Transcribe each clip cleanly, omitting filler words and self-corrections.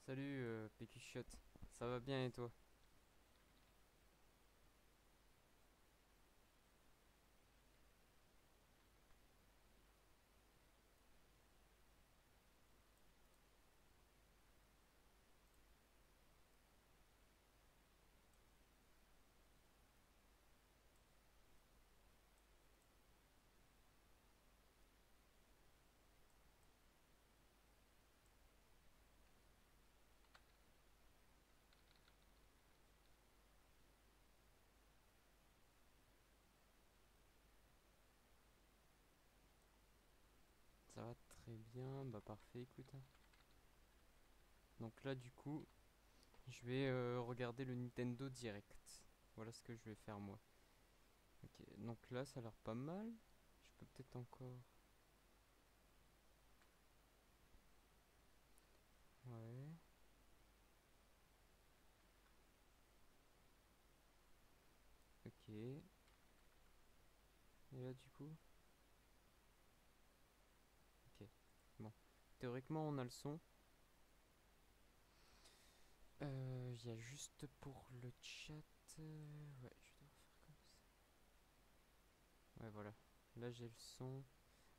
Salut Pécuchotte, ça va bien et toi? Ça va très bien, bah parfait, écoute. Donc là du coup, je vais regarder le Nintendo Direct. Voilà ce que je vais faire moi. Ok, donc là ça a l'air pas mal. Je peux peut-être encore... Ouais. Ok. Et là du coup... Ok. Bon. Théoriquement on a le son. Il y a juste pour le chat... Ouais, je dois faire comme ça. Ouais, voilà. Là j'ai le son.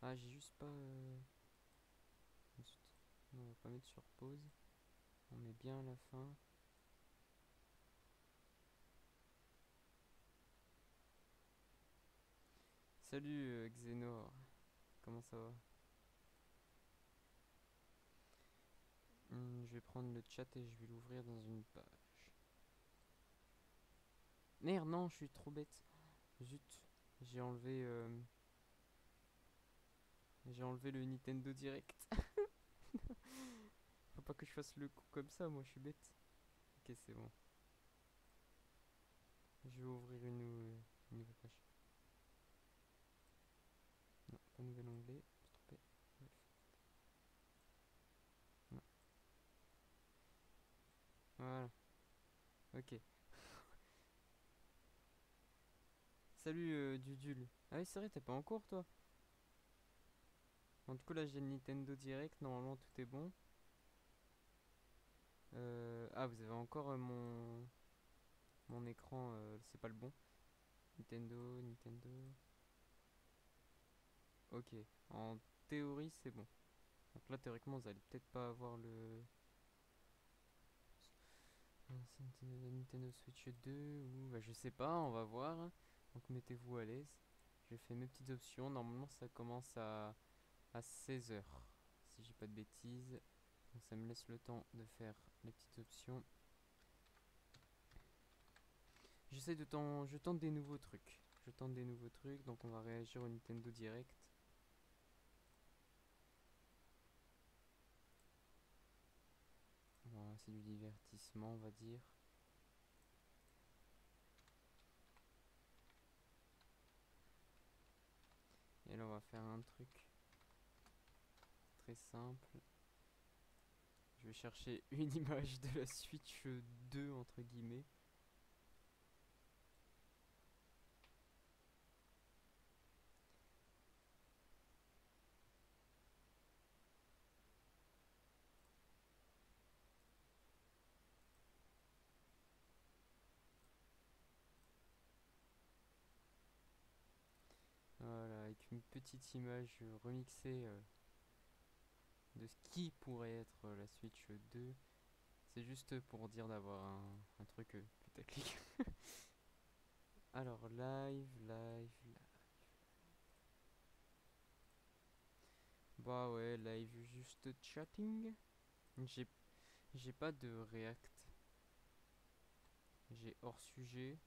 Ah, j'ai juste pas... Ensuite, non, on va pas mettre sur pause. On met bien à la fin. Salut Xenor, comment ça va? Je vais prendre le chat et je vais l'ouvrir dans une page. Merde, non, je suis trop bête. Zut, j'ai enlevé, j'ai enlevé le Nintendo Direct. Faut pas que je fasse le coup comme ça, moi je suis bête. Ok, c'est bon. Je vais ouvrir une nouvelle page. Non, pas nouvel onglet, je me suis trompé. Bref. Non. Voilà, ok. Salut Dudul. Ah oui, c'est vrai, t'es pas en cours toi? Bon, du coup, là j'ai le Nintendo Direct, normalement tout est bon. Ah, vous avez encore mon écran, c'est pas le bon. Nintendo, Nintendo. Ok, en théorie c'est bon. Donc là théoriquement vous allez peut-être pas avoir le Nintendo Switch 2 ou bah, je sais pas, on va voir. Donc mettez-vous à l'aise. J'ai fait mes petites options. Normalement ça commence à 16 h si j'ai pas de bêtises. Donc ça me laisse le temps de faire les petites options. J'essaie de je tente des nouveaux trucs. Je tente des nouveaux trucs, donc on va réagir au Nintendo Direct. Voilà, c'est du divertissement, on va dire. Et là, on va faire un truc très simple. Je vais chercher une image de la Switch 2, entre guillemets. Voilà, avec une petite image remixée de ce qui pourrait être la Switch 2. C'est juste pour dire d'avoir un truc putaclic. Alors, live. Bah ouais, live juste chatting. J'ai j'ai pas de react. J'ai hors sujet.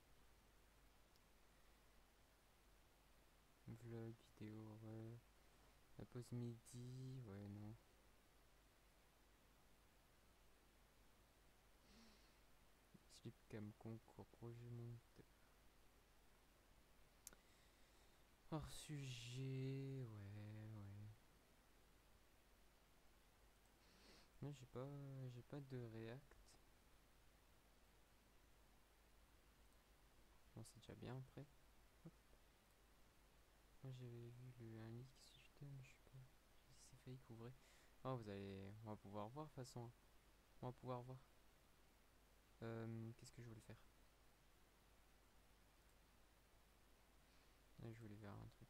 Vlog, vidéo, ouais. La pause midi, ouais, non. Slipcam, concours, projet monteur. Hors sujet, ouais. Non, j'ai pas de react. Bon, c'est déjà bien après. Hop. Moi j'avais vu un X mais je sais pas si c'est fake ou vrai. Oh, on va pouvoir voir de toute façon. On va pouvoir voir. Qu'est-ce que je voulais faire? Je voulais faire un truc.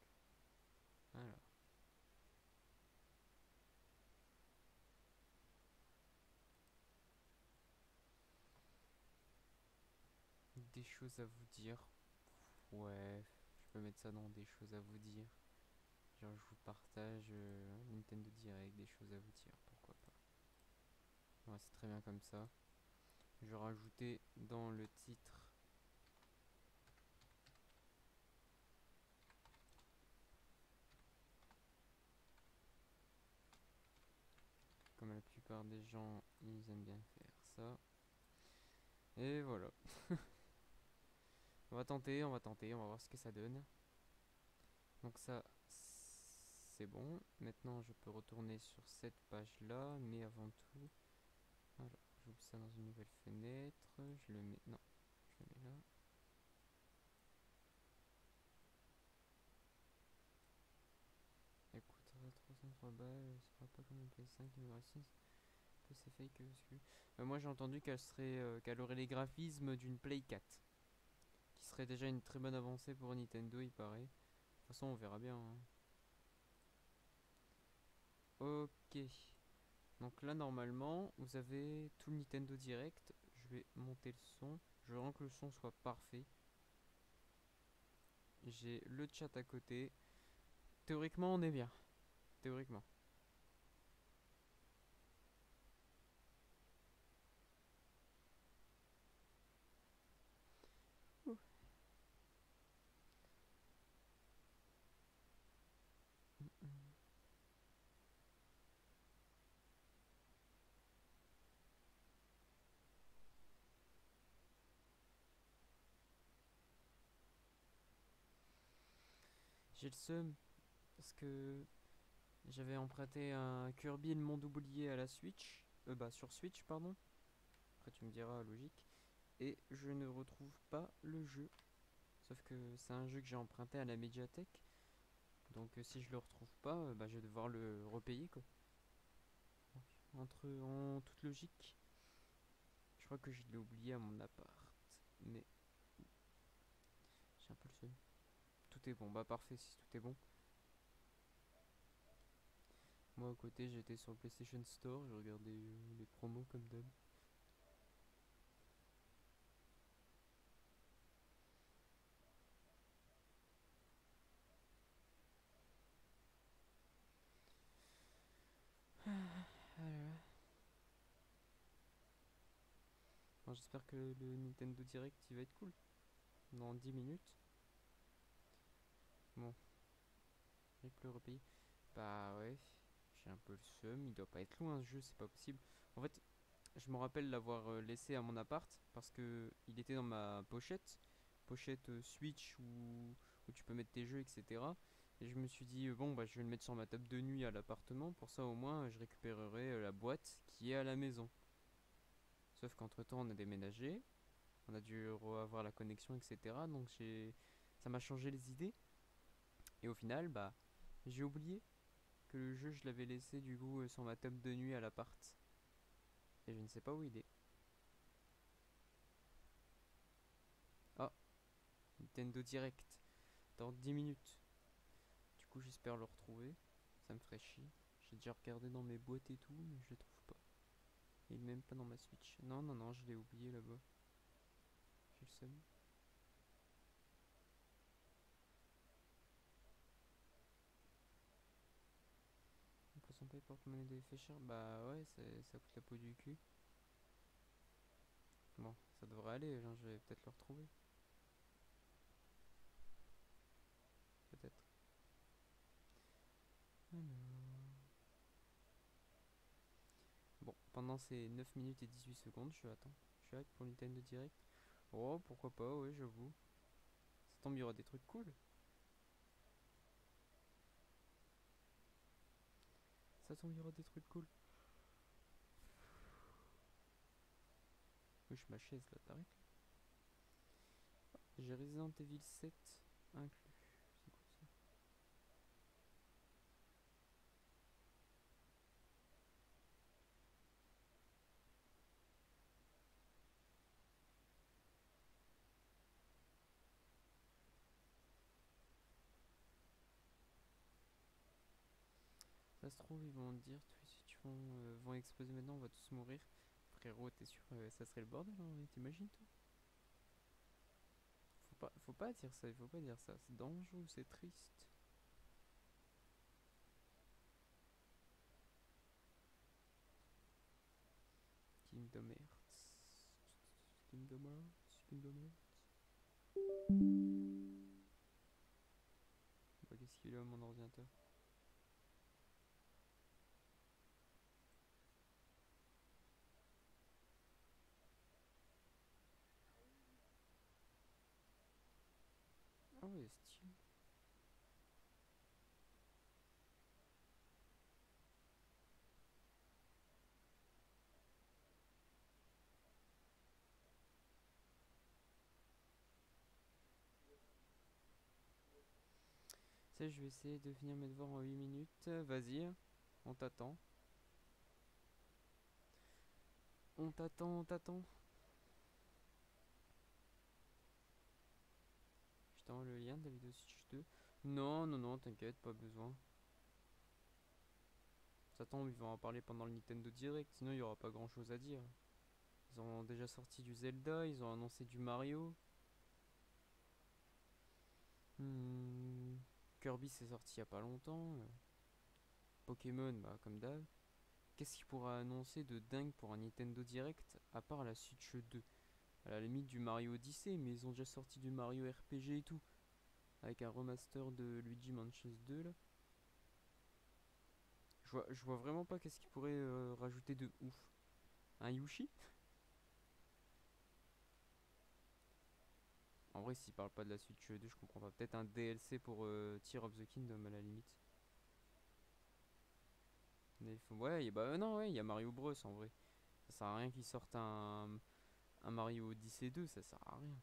Alors. Des choses à vous dire. Ouais, je peux mettre ça dans des choses à vous dire. Genre je vous partage Nintendo Direct, des choses à vous dire, pourquoi pas. Ouais, c'est très bien comme ça. Je vais rajouter dans le titre. Comme la plupart des gens, ils aiment bien faire ça. Et voilà. On va tenter, on va voir ce que ça donne. Donc ça, c'est bon. Maintenant, je peux retourner sur cette page-là, mais avant tout, alors, j'ouvre ça dans une nouvelle fenêtre. Je le mets, non, je le mets là. Écoutera 303 balles, ce sera pas comme une Play 5 numéro 6. Peu c'est fake. Moi j'ai entendu qu'elle aurait les graphismes d'une Play 4. Qui serait déjà une très bonne avancée pour Nintendo, il paraît. De toute façon, on verra bien, hein. Ok. Donc là, normalement, vous avez tout le Nintendo Direct. Je vais monter le son. Je veux que le son soit parfait. J'ai le chat à côté. Théoriquement, on est bien. Théoriquement. Ouh. J'ai le seum parce que j'avais emprunté un Kirby le monde oublié à la Switch. Sur Switch, pardon. Après, tu me diras, logique. Et je ne retrouve pas le jeu. Sauf que c'est un jeu que j'ai emprunté à la médiathèque. Donc si je le retrouve pas, je vais devoir le repayer quoi. En toute logique, je crois que je l'ai oublié à mon appart. Mais j'ai un peu le seum. Tout est bon, bah parfait si tout est bon. Moi à côté j'étais sur le PlayStation Store, je regardais les promos comme d'hab. Voilà. Bon, j'espère que le Nintendo Direct il va être cool. Dans 10 minutes. Bon, avec le repayer. Bah ouais, j'ai un peu le seum, il doit pas être loin ce jeu, c'est pas possible. En fait, je me rappelle l'avoir laissé à mon appart parce que il était dans ma pochette Switch où tu peux mettre tes jeux, etc. Et je me suis dit, bon, bah, je vais le mettre sur ma table de nuit à l'appartement. Pour ça, au moins, je récupérerai la boîte qui est à la maison. Sauf qu'entre temps, on a déménagé, on a dû avoir la connexion, etc. Donc, ça m'a changé les idées. Et au final, bah, j'ai oublié que le jeu, je l'avais laissé du coup sur ma table de nuit à l'appart. Et je ne sais pas où il est. Ah, Nintendo Direct. Dans 10 minutes. Du coup, j'espère le retrouver. Ça me ferait chier. J'ai déjà regardé dans mes boîtes et tout, mais je le trouve pas. Il est même pas dans ma Switch. Non, je l'ai oublié là-bas. J'ai le seum. les porte-monnaie de FSEHR. Bah ouais, ça coûte la peau du cul. Bon, ça devrait aller, hein, je vais peut-être le retrouver. Peut-être. Alors... Bon, pendant ces 9 minutes et 18 secondes, je suis là pour Nintendo Direct. Oh, pourquoi pas, ouais, j'avoue. Ça tombe, il y aura des trucs cool. Ça tombe, il y aura des trucs cool. Wesh, ma chaise là, t'arrêtes là. J'ai Resident Evil 7 inclus. C'est quoi ça? Ça se trouve, ils vont dire, tous les Switch vont exploser maintenant, on va tous mourir. Frérot, t'es sûr, ça serait le bordel, hein, t'imagines toi? Faut pas dire ça, il faut pas dire ça. C'est dangereux, c'est triste. Kingdom Hearts. Kingdom Hearts. Kingdom Hearts. Bah, qu'est-ce qu'il a mon ordinateur? Ah ouais, style. Ça, je vais essayer de finir mes devoirs en 8 minutes. Vas-y, on t'attend. On t'attend, on t'attend. Je t'envoie le lien de la vidéo Switch 2. Non, non, non, t'inquiète, pas besoin. Ça tombe, ils vont en parler pendant le Nintendo Direct, sinon il y aura pas grand chose à dire. Ils ont déjà sorti du Zelda, ils ont annoncé du Mario. Hmm, Kirby c'est sorti il y a pas longtemps. Pokémon, bah comme d'hab. Qu'est-ce qu'il pourra annoncer de dingue pour un Nintendo Direct à part la Switch 2? À la limite du Mario Odyssey, mais ils ont déjà sorti du Mario RPG et tout. Avec un remaster de Luigi Mansion 2 là. Je vois vraiment pas qu'est-ce qu'ils pourraient rajouter de ouf. Un Yoshi? En vrai, s'ils parlent pas de la Switch 2, je comprends pas. Peut-être un DLC pour Tear of the Kingdom à la limite. Mais ouais, bah non, ouais, il y a Mario Bros en vrai. Ça sert à rien qu'ils sortent un Mario Odyssey 2, ça sert à rien.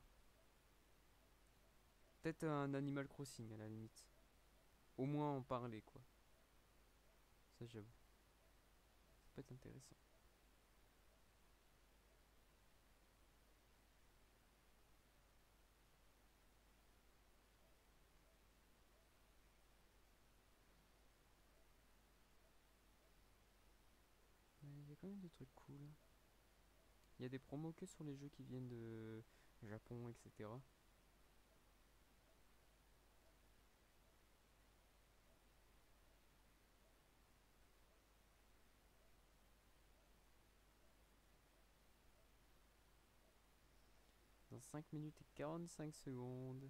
Peut-être un Animal Crossing à la limite. Au moins en parler quoi. Ça j'avoue. Ça peut être intéressant. Il y a quand même des trucs cool. Il y a des promos que sur les jeux qui viennent de Japon, etc. Dans 5 minutes et 45 secondes.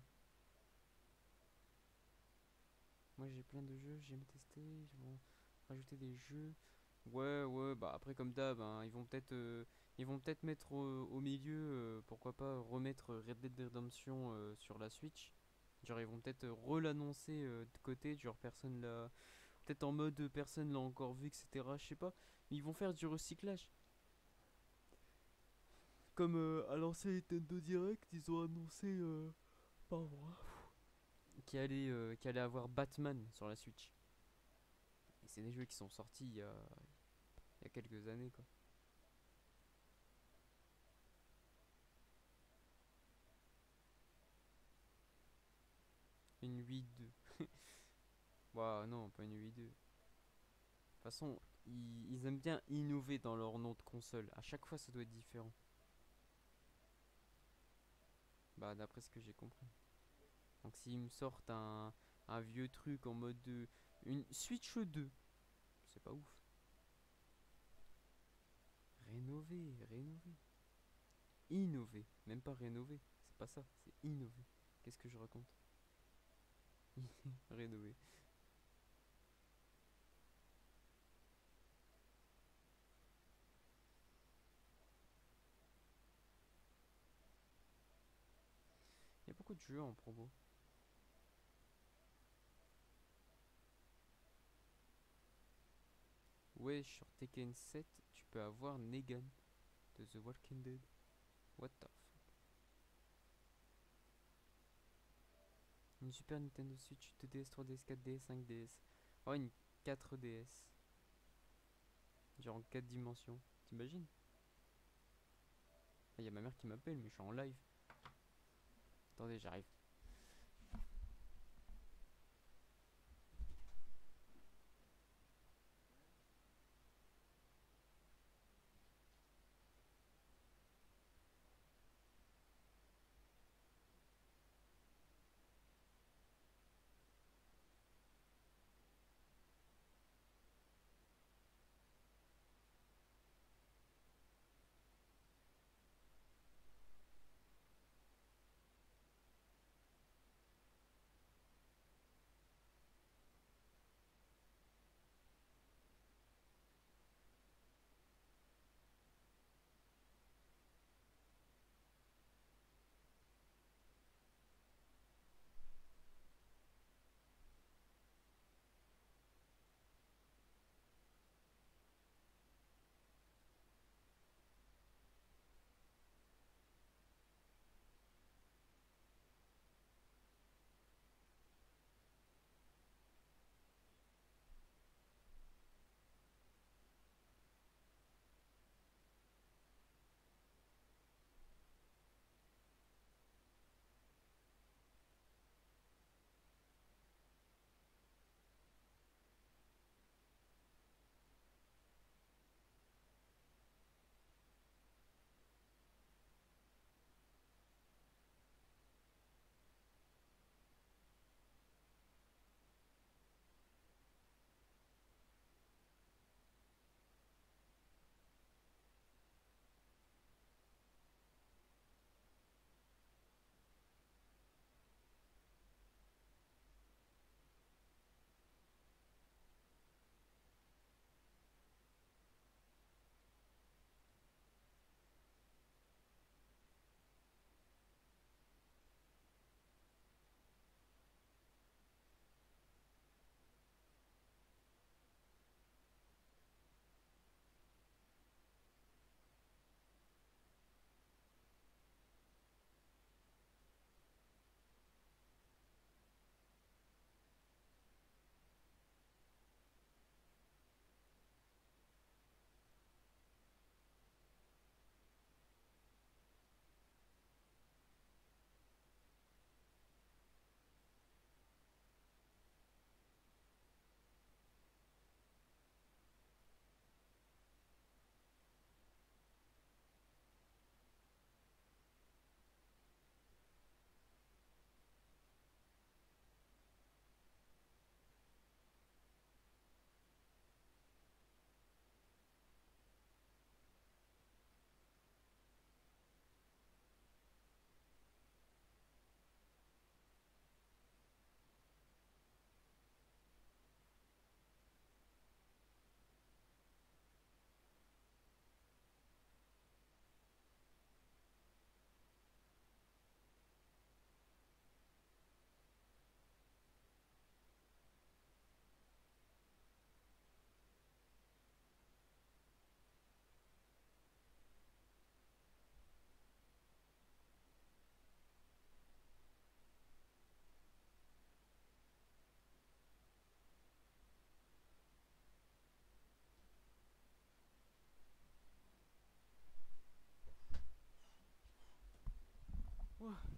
Moi j'ai plein de jeux, j'aime tester, ils vont rajouter des jeux. Ouais, ouais, bah après comme d'hab, hein, ils vont peut-être mettre au milieu, pourquoi pas remettre Red Dead Redemption sur la Switch. Genre ils vont peut-être relannoncer de côté, genre personne l'a, peut-être en mode personne l'a encore vu, etc. Je sais pas, mais ils vont faire du recyclage. Comme à l'ancien Nintendo Direct, ils ont annoncé, pas vrai, qu'il allait avoir Batman sur la Switch. Et c'est des jeux qui sont sortis il y a quelques années quoi. Une Wii 2. Ouah, non, pas une Wii 2. De toute façon, ils aiment bien innover dans leur nom de console. À chaque fois, ça doit être différent. Bah, d'après ce que j'ai compris. Donc, s'ils me sortent un vieux truc en mode de. Une Switch 2. c'est pas ouf. Rénover, rénover. Innover, même pas rénover, c'est pas ça, c'est innover. Qu'est-ce que je raconte? Rénover. Il y a beaucoup de jeux en promo. Ouais, sur Tekken 7, tu peux avoir Negan de The Walking Dead. What the fuck? Une Super Nintendo Switch 2DS, 3DS, 4DS, 5DS. Oh, une 4DS. Genre en 4 dimensions. T'imagines? Il y a ma mère qui m'appelle, mais je suis en live. Attendez, j'arrive.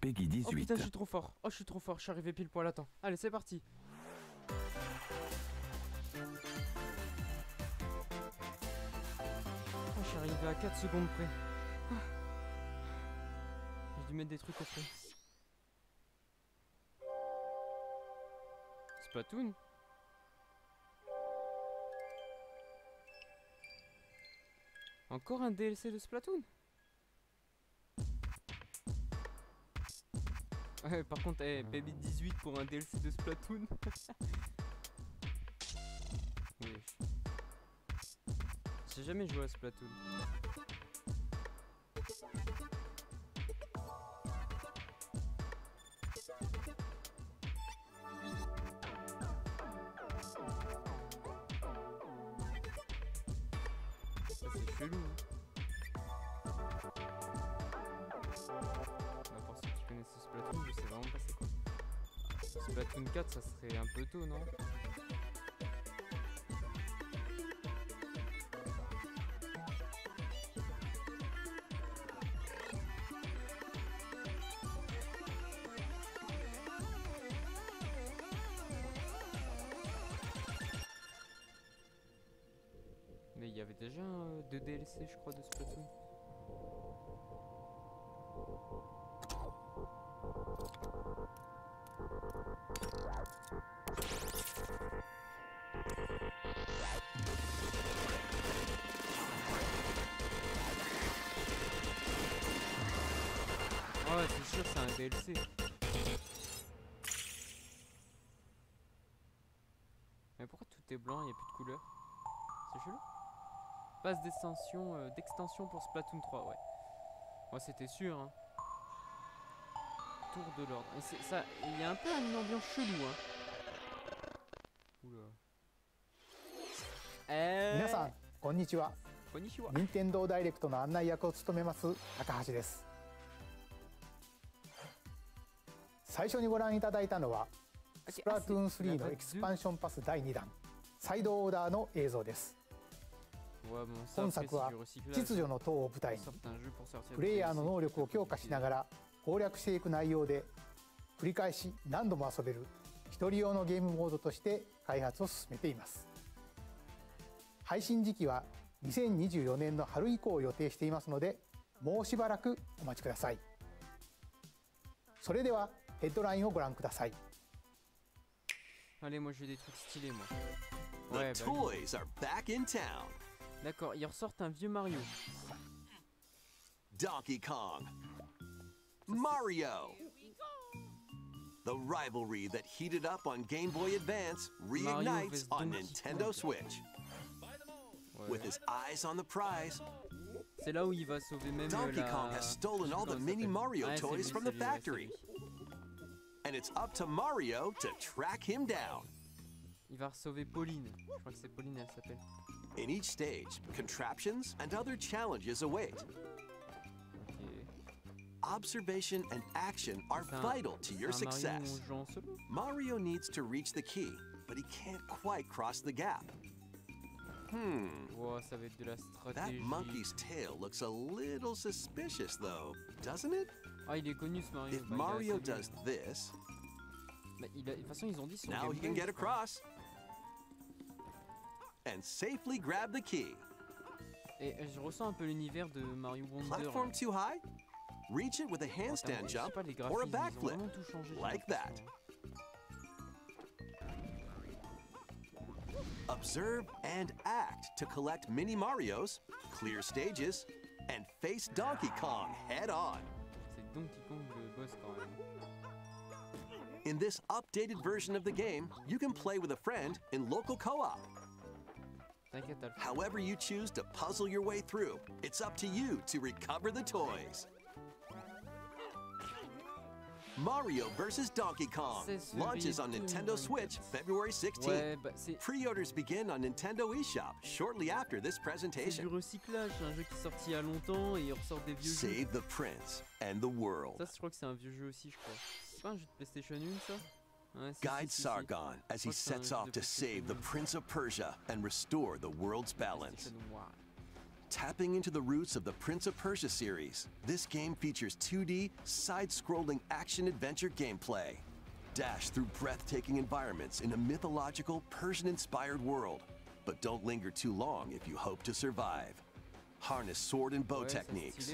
Peggy Oh 18. putain, je suis trop fort. Oh, je suis trop fort. Je suis arrivé pile poil à temps. Allez, c'est parti. Oh, je suis arrivé à 4 secondes près. Ah. J'ai dû mettre des trucs au frais. Splatoon. Encore un DLC de Splatoon? Ouais, par contre, Baby 18 pour un DLC de Splatoon. Oui. J'ai jamais joué à Splatoon. Ça c'est chelou. Pour ceux qui connaissent Splatoon, je sais vraiment pas c'est quoi. Splatoon 4, ça serait un peu tôt, non? Mais il y avait déjà 2 DLC, je crois, de Splatoon. Ah ouais, c'est sûr, c'est un DLC. Mais pourquoi tout est blanc, il n'y a plus de couleur? C'est chelou. Passe d'extension pour Splatoon 3, ouais. Moi c'était sûr, hein. Tour de l'ordre. Ça, il y a un peu une ambiance chelou, hein. Oula. 皆さんこんにちは。こんにちは。任天堂ダイレクトの案内役を務めます高橋です。最初にご覧いただいたのはスプラトゥーン3のエキスパンションパス第2弾サイドオーダーの映像です。本作は秩序の塔を舞台にプレイヤーの能力を強化しながら攻略していく内容で繰り返し何度も遊べる一人用のゲームモードとして開発を進めています。配信時期は2024年の春以降を予定していますのでもうしばらくお待ちください。それではヘッドラインをご覧ください。 Allez, moi je veux des trucs stylés, moi. The toys are back in town. D'accord, ils ressortent un vieux Mario. Donkey Kong. Mario. The rivalry that heated up on Game Boy Advance reignites on Nintendo Switch. With his eyes on the prize, C'est là où il va sauver même Donkey Kong has stolen all the mini Mario toys from the factory. And it's up to Mario to track him down. Il va sauver Pauline. Je crois que c'est Pauline, elle s'appelle. In each stage, contraptions and other challenges await. Okay. Observation and action are vital to your success. Mario needs to reach the key, but he can't quite cross the gap. Wow, ça va être de la stratégie. That monkey's tail looks a little suspicious though, doesn't it? Ah, il est connu ce Mario. If Mario does this, de toute façon, ils ont dit sur now he can get across and safely grab the key. Et je ressens un peu l'univers de Mario Wonder. Platform too high? Reach it with a handstand jump or a backflip, like that. Observe and act to collect mini Marios, clear stages, and face Donkey Kong head on. C'est Donkey Kong le boss quand même. In this updated version of the game, you can play with a friend in local co-op. However you choose to puzzle your way through, it's up to you to recover the toys. Mario vs. Donkey Kong launches on Nintendo Switch February 16th. Pre-orders begin on Nintendo eShop shortly after this presentation. C'est du recyclage, c'est un jeu qui est sorti il y a longtemps et il ressort des vieux jeux. Save the prince and the world. Ça, je crois que c'est un vieux jeu aussi, je crois. C'est pas un jeu de PlayStation 1, ça? Ouais, Guide Sargon as he sets off to save the Prince of Persia and restore the world's balance. Tapping into the roots of the Prince of Persia series, this game features 2D, side-scrolling action-adventure gameplay. Dash through breathtaking environments in a mythological, Persian-inspired world. But don't linger too long if you hope to survive. Harness sword and bow techniques,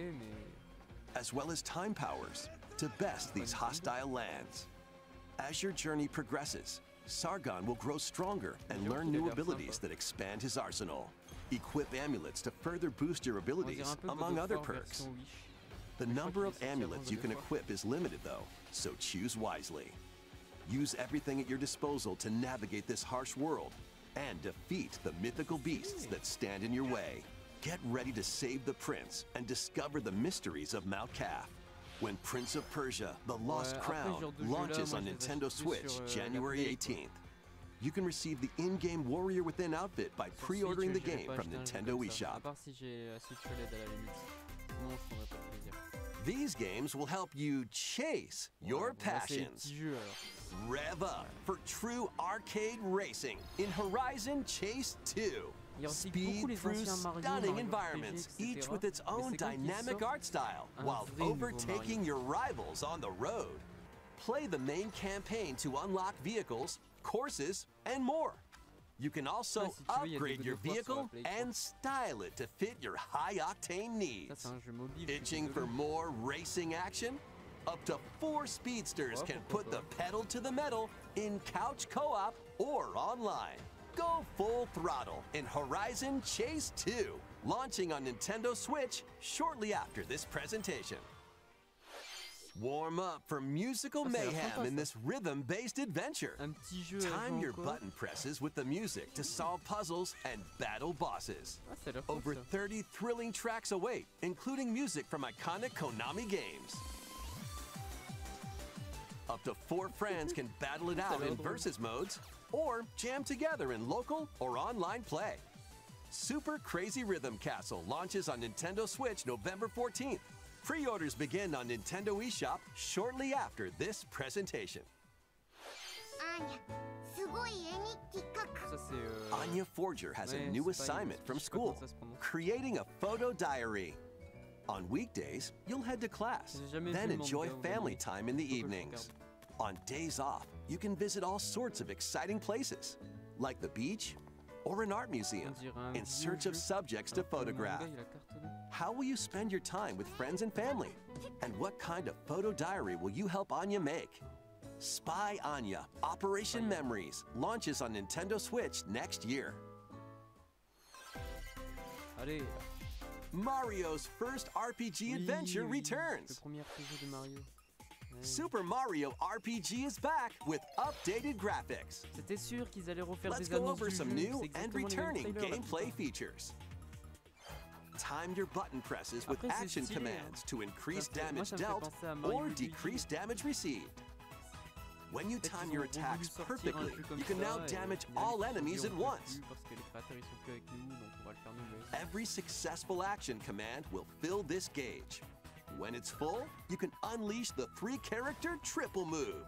as well as time powers, to best these hostile lands. As your journey progresses, Sargon will grow stronger and learn new abilities that expand his arsenal. Equip amulets to further boost your abilities, among other perks. The number of amulets you can equip is limited though, so choose wisely. Use everything at your disposal to navigate this harsh world and defeat the mythical beasts that stand in your way. Get ready to save the prince and discover the mysteries of Mount Calf when Prince of Persia: The Lost Crown launches on Nintendo Switch January 18th. You can receive the in-game Warrior Within outfit by pre-ordering the game from Nintendo eShop. These games will help you chase your passions. Rev up for true arcade racing in Horizon Chase 2. Speed through stunning environments, each with its own dynamic art style, while overtaking your rivals on the road. Play the main campaign to unlock vehicles, courses, and more. You can also upgrade your vehicle and style it to fit your high-octane needs. Itching for more racing action? Up to 4 speedsters can put the pedal to the metal in couch co-op or online. Go full throttle in Horizon Chase 2, launching on Nintendo Switch shortly after this presentation. Warm up for musical mayhem in this rhythm-based adventure. Time your button presses with the music to solve puzzles and battle bosses. Over 30 thrilling tracks await, including music from iconic Konami games. Up to 4 friends can battle it out in versus modes or jam together in local or online play. Super Crazy Rhythm Castle launches on Nintendo Switch November 14th. Pre-orders begin on Nintendo eShop shortly after this presentation. Anya Forger has a new assignment from school, creating a photo diary. On weekdays, you'll head to class, then enjoy family time in the evenings. On days off, you can visit all sorts of exciting places, like the beach or an art museum, in search of subjects to photograph. How will you spend your time with friends and family? And what kind of photo diary will you help Anya make? Spy Anya: Operation Memories launches on Nintendo Switch next year. Mario's first RPG adventure returns. Super Mario RPG is back with updated graphics. Let's go over some new and returning gameplay features. Time your button presses with action commands to increase damage dealt or decrease damage received. When you time your attacks perfectly, you can now damage all enemies at once. Every successful action command will fill this gauge. When it's full, you can unleash the 3-character triple move.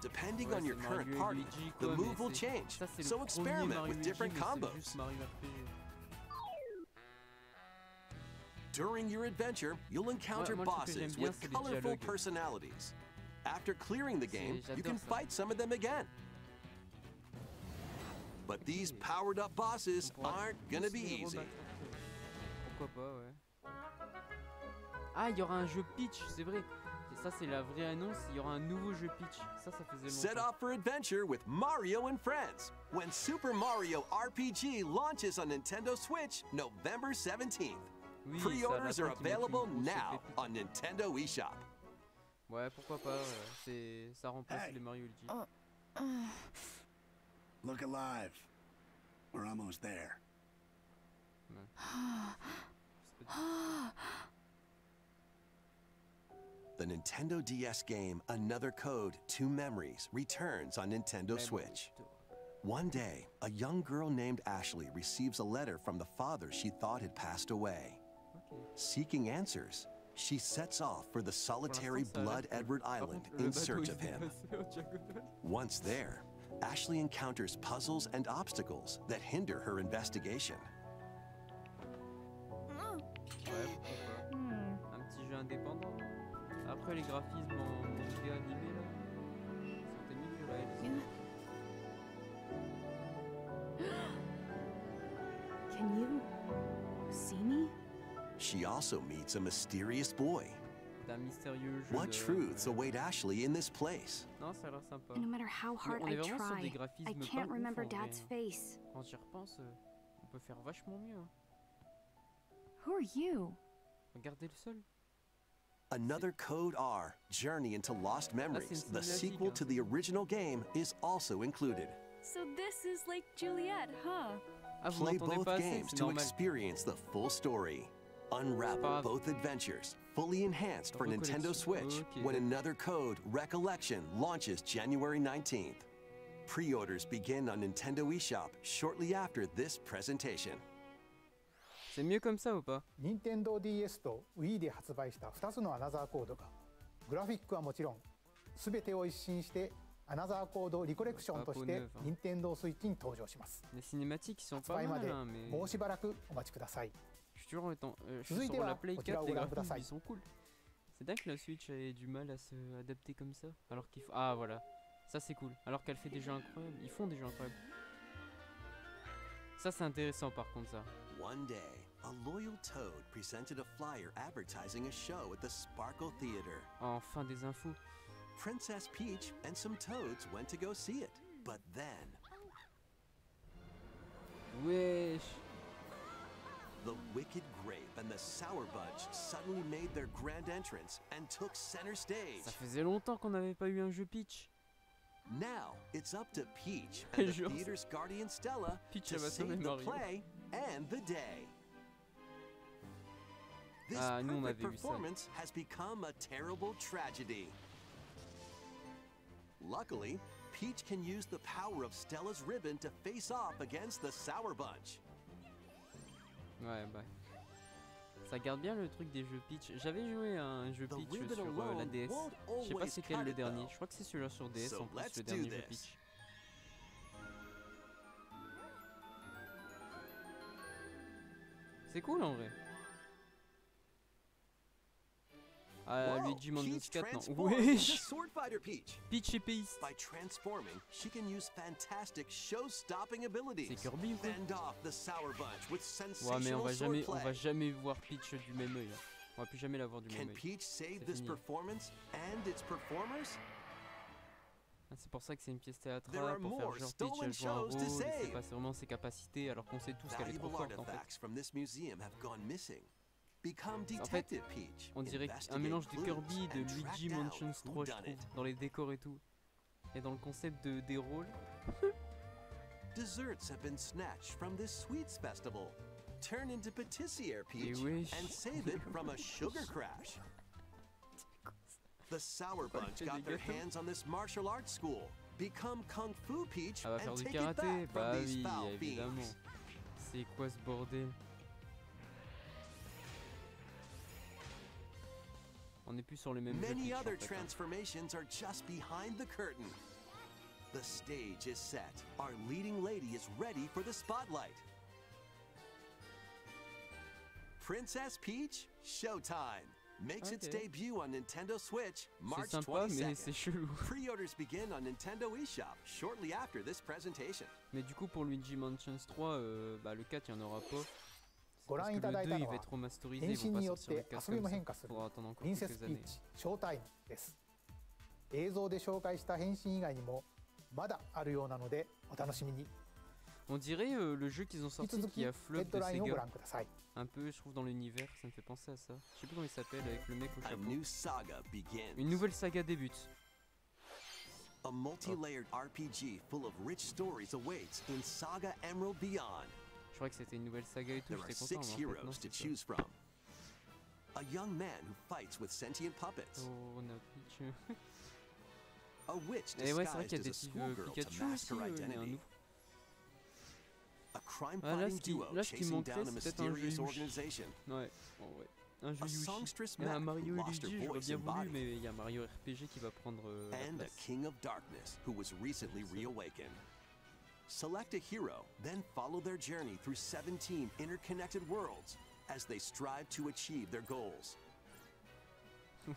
Depending on your current party, the move will change, so experiment with different combos. During your adventure, you'll encounter bosses with colorful personalities. After clearing the game, you can fight some of them again. But these powered-up bosses aren't gonna be easy. Ah, il y aura un jeu Peach, c'est vrai. Et ça, c'est la vraie annonce. Il y aura un nouveau jeu Peach. Ça faisait longtemps. Set off for adventure with Mario and Friends when Super Mario RPG launches on Nintendo Switch November 17th. Oui, Pre-orders are available now on Nintendo eShop. Ouais, pourquoi pas. Ça remplace les Mario Luigi. Look alive. We're almost there. The Nintendo DS game Another Code, Two Memories returns on Nintendo Switch. One day, a young girl named Ashley receives a letter from the father she thought had passed away. Seeking answers, she sets off for the solitary Blood Edward Island in search of him. Once there, Ashley encounters puzzles and obstacles that hinder her investigation. Un petit jeu indépendant. Après les graphismes en vidéo animée là, c'était mieux que réalisé. Can you see me? She also meets a mysterious boy. Un mystérieux jeu What truths await Ashley in this place? Non, ça a l'air sympa. No matter how hard I try, I can't remember Dad's face. Quand j'y repense, on peut faire vachement mieux. Hein. Who are you? Regardez le sol. Another Code R, Journey into Lost Memories, the sequel to the hein. original game, is also included. So this is like Juliet, huh? Ah, vous Play m'entendez both pas assez, games c'est to normal. experience the full story. Unravel grave. both adventures, fully enhanced for Nintendo Recollection. Switch, Ok, when d'accord. Another Code Recollection launches January 19th. Pre-orders begin on Nintendo eShop shortly after this presentation. C'est mieux comme ça ou pas?任天堂 DS と Wii で発売した2つのアナザーコードがグラフィックはもちろん全てを一新してアナザーコードリコレクションとして任天堂スイッチに登場します。 Les cinématiques ils sont 発 pas 売ま mal で hein, mais もうしばらくお待ちください。 je suis toujours je suis 続いて sur la は Play こちら 4, を les ご覧くだ graphismes さい ils。sont cool. C'est dingue que la Switch ait du mal à se adapter comme ça. Alors qu'il faut... Ah voilà, ça c'est cool. Alors qu'elle fait des jeux incroyables, ils font des jeux incroyables. Ça c'est intéressant par contre ça. One day, a loyal toad presented a flyer advertising a show at the Sparkle Theater. Enfin des infos. Princess Peach and some toads went to go see it. But then, Wesh. the Wicked Grape and the Sour Bunch suddenly made their grand entrance and took center stage. Ça faisait longtemps qu'on n'avait pas eu un jeu Peach. Now, it's up to Peach and the Genre, theater's guardian Stella Peach, to elle va save sauver the Mario. play and the day. This Ah, nous, on perfect avait eu ça. performance has become a terrible tragedy. Luckily, Peach can use the power of Stella's ribbon to face off against the Sour Bunch. Ouais bah. Ça garde bien le truc des jeux Peach. J'avais joué à un jeu The Peach ribbon sur la alone DS. won't Je sais pas always c'est quel cut le it, dernier. though. Je crois que c'est celui-là sur DS So en plus, let's le do dernier jeu this. Peach. C'est cool en vrai. Ah, Whoa, Luigi Mansion Peach 4 non. transformed into Wesh. Sword Fighter Peach. Peach épéiste. By transforming, she can use fantastic show-stopping abilities. C'est Kirby ou quoi? Fend off the Sour Bunch with Ouais mais on sensational va swordplay. jamais voir Peach du même œil. On va plus jamais la voir du Can même œil. Peach save C'est this fini. performance and its performers? Ah, c'est pour ça que c'est une pièce There théâtrale are pour faire more genre Peach stolen elle joue un shows to rôle, c'est save. pas vraiment ses capacités alors qu'on sait tous qu'elle est trop Valuable forte en fait. artifacts from this museum have gone missing. Become En fait, Detective Peach. On dirait un Investigate mélange de clues Kirby et de and track Luigi down Mansion 3 who je done trouve, it. dans les décors et tout. Et dans le concept des rôles. Desserts have been snatched from this sweets festival. Turn into patissiere Peach wesh. and save it from a sugar crash. The Sour Bunch fait got des their gâteaux. hands on this martial arts school. Become Kung Fu Peach Elle va faire and du take it karaté. back Bah from these oui, foul évidemment. fiends. C'est quoi ce bordel? On est plus sur les mêmes jeux Many Peach, en other fait, hein. transformations are just behind the curtain. The stage is set. Our leading lady is ready for the spotlight. Princess Peach, showtime. Makes its Ok. debut on Nintendo Switch C'est March sympa mais c'est 22nd. chelou. Pre-orders begin on Nintendo eShop shortly after this presentation. Mais du coup pour Luigi Mansion 3, bah le 4 il n'y en aura pas.ご覧いただいた Le 2 の il va は être remasterisé, 変 ils 身 vont に pas よっ sortir le て 4 遊び comme も ça. 変化する Faudra attendre encore プリンセス quelques ピ années. ーチショータイムです。映像で紹介した変身以外にもまだあるようなのでお楽しみに。 On dirait le jeu qu'ils ont 引き sorti 続 qui き a ヘ flop ッド de ラインをご Sega. 覧ください。 Un peu je trouve dans l'univers, ça me fait penser à ça. Je sais plus comment il s'appelle avec le mec au A chapeau. new saga begins. Une nouvelle saga débute. A multi-layered RPG full of rich stories awaits in Saga Emerald Beyond. Je crois que c'était une nouvelle saga et tout, There are j'étais content. 6 Mais en fait, non, heroes to c'est ça. choose from. A young man who fights with sentient puppets. Oh, on a Peach. A witch Et ouais, c'est vrai qu'il y a disguised as des a petits schoolgirl to Pikachu mask aussi, her mais un identity. nouveau. A crime Ah, là, fighting ce qui- duo là, ce qui chasing manquerait, down a c'est peut-être un jeu mysterious Yoshi. organization. Ouais, oh, ouais. Un jeu A Yoshi. songstress Et un Mac Mario et lost her Luigi, j'aurais voice bien and voulu, body. mais il y a Mario RPG qui va prendre la And a place. king of darkness who was recently reawakened. Select a hero, then follow their journey through 17 interconnected worlds as they strive to achieve their goals.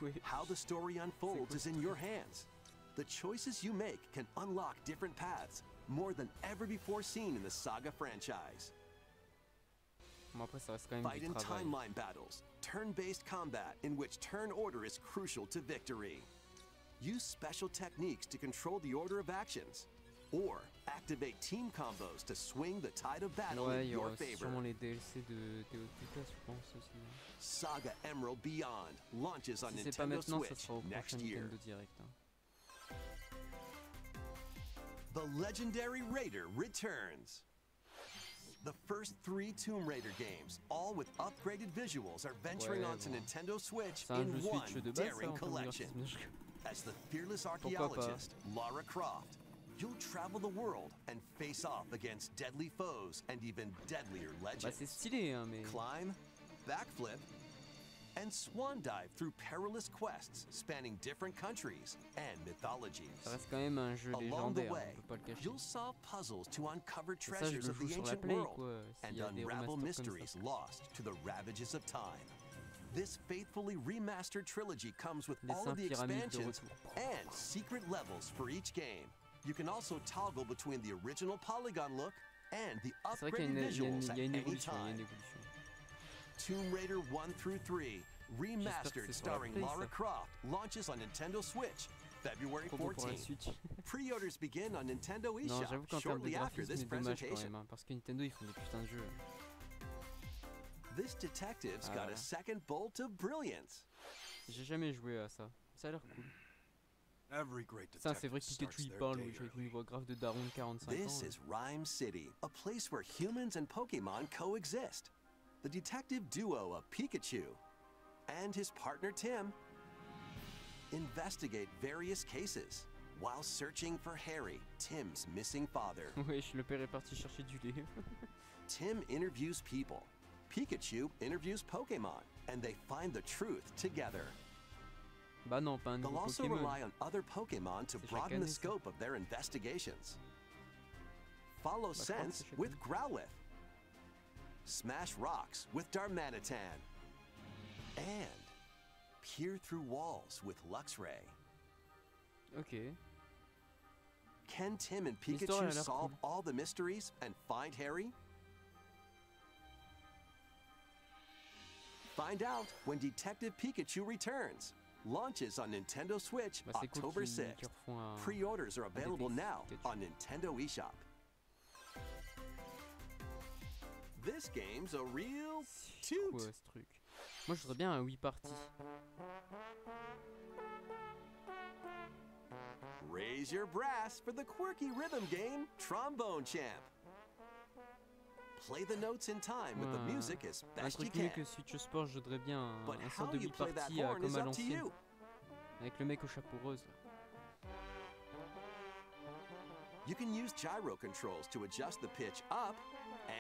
Ouais. How the story unfolds is in your hands. The choices you make can unlock different paths, more than ever before seen in the Saga franchise. Bon, après, ça reste quand même Fight du in travail. timeline battles, turn-based combat in which turn order is crucial to victory. Use special techniques to control the order of actions. Or activate team combos to swing the tide of battle Ouais, in il y your aura favor. sûrement les DLC de Théotitas, je pense aussi. Saga Emerald Beyond launches on Si c'est pas Nintendo maintenant, ça Switch sera au next prochain year. Nintendo Direct. Hein. The legendary Raider returns. The first 3 Tomb Raider games, all with upgraded visuals, are venturing Ouais, onto bon. Nintendo Switch C'est un in jeu one Switch de base, ça, daring en termes de collection. graphisme. As the fearless Pourquoi pas? archaeologist, Lara Croft, you'll travel the world and face off against deadly foes and even deadlier Bah, legends. c'est stylé, hein, mais. Climb, backflip, and swan dive through perilous quests spanning different countries and mythologies. Ça reste quand même un jeu Along the légendaire, way, on peut pas le cacher. you'll solve puzzles to uncover Et ça, je treasures le of joue the sur la ancient Play, world quoi. and S'il y a des unravel remasters comme mysteries ça. lost to the ravages of time. This faithfully remastered trilogy comes with Les all of 5 the pyramides de expansions retour. and secret levels for each game. You can also toggle between the original polygon look and the C'est vrai qu'il y a upgraded visuals il y a at une any évolution, il y a une time. évolution. Tomb Raider 1 through 3, remastered c'est sur la starring Play, Lara ça. Croft, launches on Nintendo Switch, February Trop beau pour la 14th. Switch. Pre-orders begin on Nintendo Non, eShop j'avoue qu'en termes de shortly after graphisme, this c'est dommage quand presentation. même, hein, parce que Nintendo ils font des putains de jeux. This detective's Ah, got voilà. a second bolt of brilliance. J'ai jamais joué à ça. Ça a l'air cool. Every great Ça, c'est vrai que detective Pikachu starts il their parle day avec une early. voix grave de daron de 45 ans. This is Rhyme City, a place where humans and Pokemon coexist. The detective duo of Pikachu and his partner Tim investigate various cases while searching for Harry, Tim's missing father. Wesh, le père est parti chercher du lait. Tim interviews people. Pikachu interviews Pokemon, and they find the truth together. Bah non, pas un They'll nouveau also Pokémon. rely on other Pokemon to C'est chaque broaden the année, ça. scope of their investigations. Follow je crois que Sense c'est chaque with année. Growlithe. Smash rocks with Darmanitan. And peer through walls with Luxray. Ok. Can Tim and L'histoire a Pikachu l'air solve cool. all the mysteries and find Harry? Find out when Detective Pikachu returns. Launches on Nintendo Switch Bah, c'est cool October qu'ils 6th. refont un. Pre-orders are available détective now Pikachu. on Nintendo eShop. This game's a real C'est quoi toot. ce truc? Moi je voudrais bien un Wii Party. Raise your brass for the quirky rhythm game Trombone Champ. Play the notes in time with the Ouais, music as un best you truc mieux can. que Switch Sport, je voudrais bien But un how sorte de you Wii play that Party horn is comme à up to l'ancienne. you. Avec le mec au chapeau rose. Là. You can use gyro controls to adjust the pitch up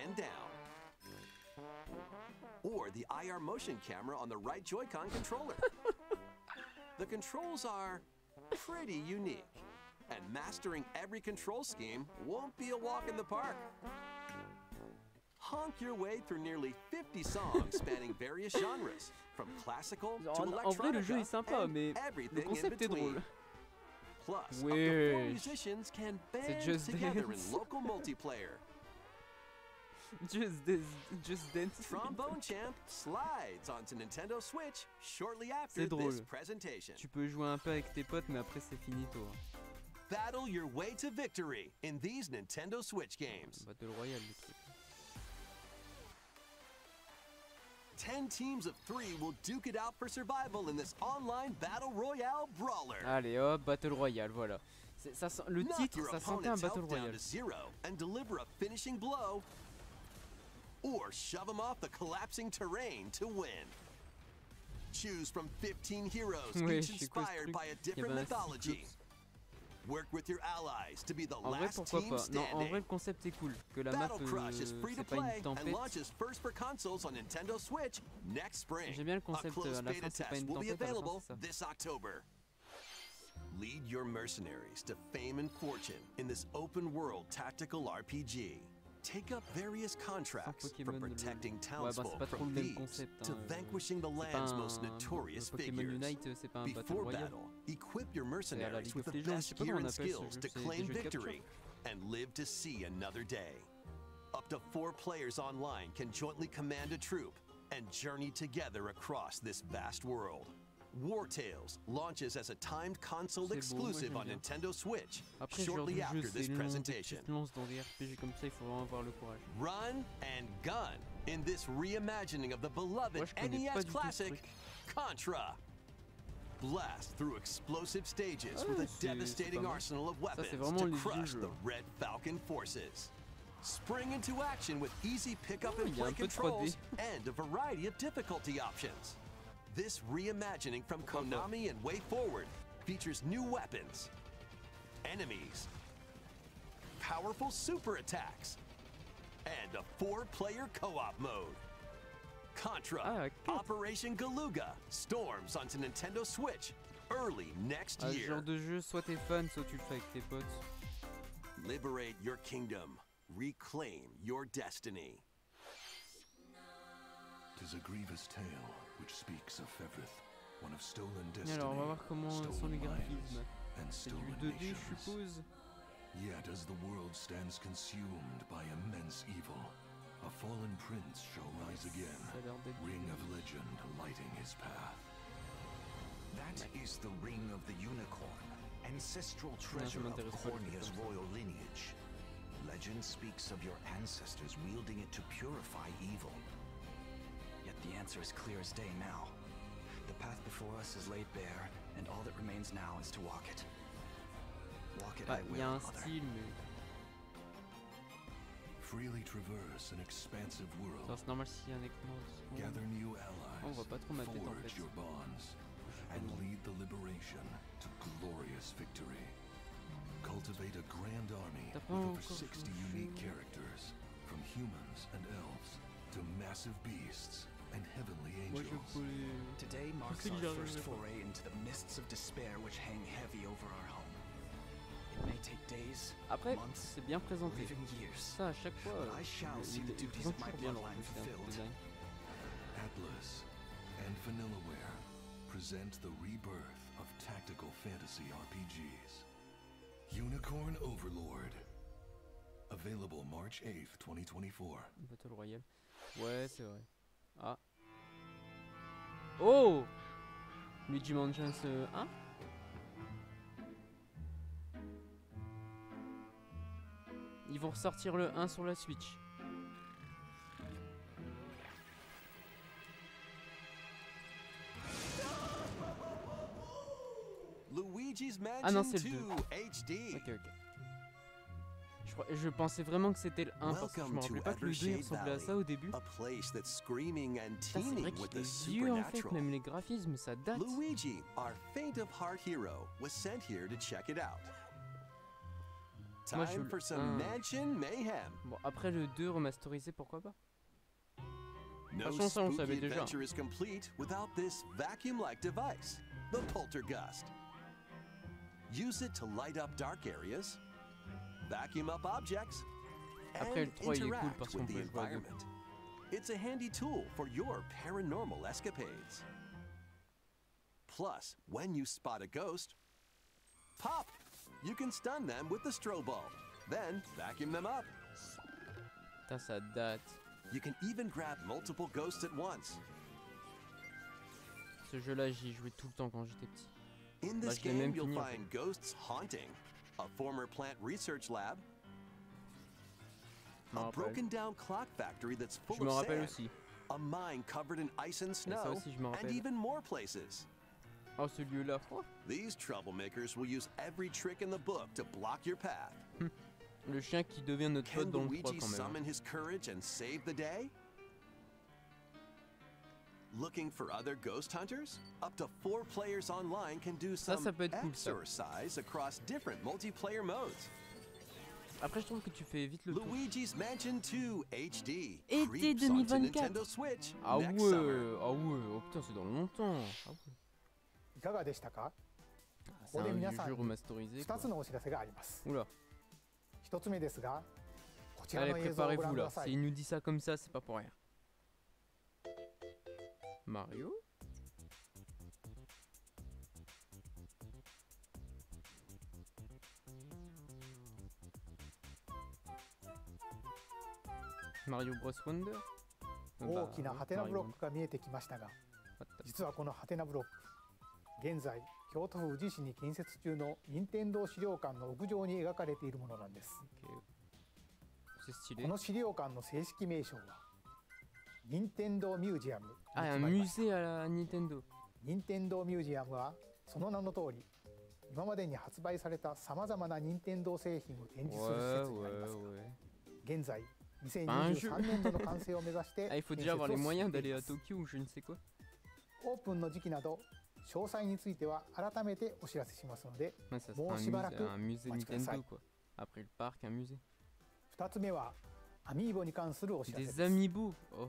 and down. Or the IR motion camera on the right Joy-Con controller. The controls are pretty unique, and mastering every control scheme won't be a walk in the park. Honk your way through nearly 50 songs spanning various genres, from classical to En vrai le jeu est electronica sympa, and mais le everything in concept est between. drôle. Plus, up to 4 Wesh. musicians can band Just together Dance. in local multiplayer. Just Dance. Trombone Champ slides onto Nintendo Switch shortly after C'est drôle. this presentation. Tu peux jouer un peu avec tes potes, mais après c'est finito. Hein. Battle your way to victory in these Nintendo Switch games. Battle Royale le truc. 10 teams of 3 will duke it out for survival in this online battle royale brawler. Allez hop, Battle Royale, voilà. Le Knock titre, your ça sentait un opponent's Battle health down Royale. to 0 and deliver a finishing blow, or shove them off the collapsing terrain to win. Choose from 15 heroes, Ouais, each je sais quoi ce inspired truc. by a Il y different avait un mythology. cyclope. Work with your allies to be the En vrai, last pourquoi team pas. Non, en standing. vrai, le concept est cool. Que la map, Battle Crush is free to c'est pas une play and tempête. launches first for consoles on Nintendo Switch next spring. J'aime bien le A concept, closed à la beta fin, c'est pas test une will be tempête, à la fin, available c'est ça. this October. Lead your mercenaries to fame and fortune in this open world tactical RPG. Take up various contracts Pokémon, from protecting ouais, bah, townsfolk c'est pas trop from le même thieves concept. to Hein, vanquishing the c'est pas land's most notorious Pokémon figures. Unite, c'est pas un Battle Before Royale. battle, equip your C'est à la mercenaries League with of the Legends, je sais best pas gear comment on and appelle ce skills jeu, to c'est des claim jeux de capture. victory and live to see another day. Up to 4 players online can jointly command a troop and journey together across this vast world. War Tales launches as a timed console exclusive on Nintendo Switch Après, shortly genre de after jeu, this c'est long, presentation. tu te lances dans des RPG comme ça, il faut vraiment avoir le courage. Run and gun in this reimagining of the beloved Moi, je connais pas NES du tout ce classic truc. Contra. Blast through explosive stages with a c'est devastating pas mal. arsenal of Ça, weapons c'est vraiment to les vieux crush jeux. the Red Falcon forces. Spring into action with easy pickup and il y a play un peu de 3D. controls and a variety of difficulty options. This reimagining from Konami and Way Forward features new weapons, enemies, powerful super attacks, and a 4-player co-op mode. Contra Operation Galuga storms onto Nintendo Switch early next Ce year. genre de jeu, soit t'es fan, soit tu le fais avec tes potes. Liberate your kingdom. Reclaim your destiny. 'Tis a grievous tale which speaks of Fevrith, one of stolen Et destiny, alors, on va voir comment sont stolen les minds, graphismes. and C'est du stolen 2D, je nations. suppose. Yet as the world stands consumed by immense evil, a fallen prince shall rise again, Ça a l'air d'être ring of legend lighting his path. That is the ring of the unicorn, ancestral treasure of m'intéresse pas du tout Cornea's comme ça. royal lineage. Legend speaks of your ancestors wielding it to purify evil. Yet the answer is clear as day now. The path before us is laid bare, and all that remains now is to walk it. Walk it I Il y a will, un Mother. style, mais Freely traverse an expansive world. c'est normal s'il y a un écran. Gather new On allies, voit pas trop ma tête en forge fait. your bonds, and lead the liberation to glorious victory. Cultivate a grand army T'as with pas over encore 60 joué. unique characters, from humans and elves to massive beasts and heavenly Moi je angels. voulais... Today marks sais que our j'y first arriverai pas. foray into the mists of despair which hang heavy over our home. It may take days, Après, months, c'est bien or présenté. even years. Ça, à chaque fois, But I shall see the il duties of présente my toujours bien leur bloodline jeu, c'est un fulfilled. design. Atlas and Vanillaware present the rebirth of tactical fantasy RPGs. Unicorn Overlord. Available March 8th, 2024. Battle Royale. Ouais, c'est vrai. Ah. Oh, Luigi Mansions 1. Ils vont ressortir le 1 sur la Switch. Luigi's Ah non, Mansion c'est le 2 HD. Ok. Je pensais vraiment que c'était le 1 parce que je me Welcome rappelais to pas que le 2 il Evershade ressemblait à ça Valley, au début. a place that's screaming and Putain, c'est vrai teeming with qu'il the est vieux en fait, supernatural. même les graphismes, ça date. Luigi, our faint of heart hero, was sent here to check it out. Moi, je Time veux for le some 1. mansion mayhem. Bon, après le 2 remasterisé, pourquoi pas. No façon, ça, on le spooky savait déjà. adventure is complete without this vacuum-like device, the poltergust. Use it to light up dark areas, vacuum up objects, Après, and le 3, il est cool interact parce with qu'on the peut jouer à deux. environment. It's a handy tool for your paranormal escapades. Plus, when you spot a ghost, pop! You can stun them with the strobe bulb, then vacuum them up. Putain, ça date. You can even grab multiple ghosts at once. Ce jeu-là, j'y jouais tout le temps quand j'étais petit. In Bah, this je l'ai même game, you'll fini, en fait. find ghosts haunting, a former plant research lab, Je me a rappelle. broken down clock factory that's Je full me of rappelle sand, aussi. a mine covered in ice and Et ça snow, aussi, je me and rappelle. even more places. Oh, ce lieu-là. Oh, These troublemakers will use every trick in the book to block your path. le chien qui devient notre Can pote dans le 3 Luigi quand même. summon his courage and save the day? Looking for other ghost hunters? Up to 4 players online can do Ça some peut être cool, ça. exercise across different multiplayer modes. Après, je trouve que tu fais vite le tour. Luigi's Mansion 2 HD Été creeps onto 2024. Nintendo Switch Ah next ouais, summer. ah ouais, oh putain, c'est dans longtemps. Ah ouais. いかがでしたか？ C'est ここで un 皆 vieux さん jeu に remasterisé. 2つのお知らせがあります。 Oula. 1つ目ですが、こちら Allez, の映像をご覧 préparez-vous く là. ださい。 S'il nous dit ça comme ça, c'est pas pour rien. Mario? Mario Bros Wonder? 大きなハテナブロッ Mario クが見えてきましたが、 Wonder. 実はこのハテナブロック、現在京都府宇治市に建設中の任天堂資料館の屋上に描かれているものなんです。この資料館の正式名称は任天堂ミュージアム。Ah, un musée à la Nintendo. 任天堂ミュージアムはその名の通り、今までに発売されたさまざまな任天堂製品を展示する施設になりますが、現在2023年度の完成を目指して Ah, il faut déjà avoir les moyens d'aller à Tokyo ou je ne sais quoi. オープンの時期など詳細については改めてお知らせしますので、もうしばらくお待ちください。 Après le parc, un musée. 2つ目はアミーボに関するお知らせです。 Des amiibo. Oh.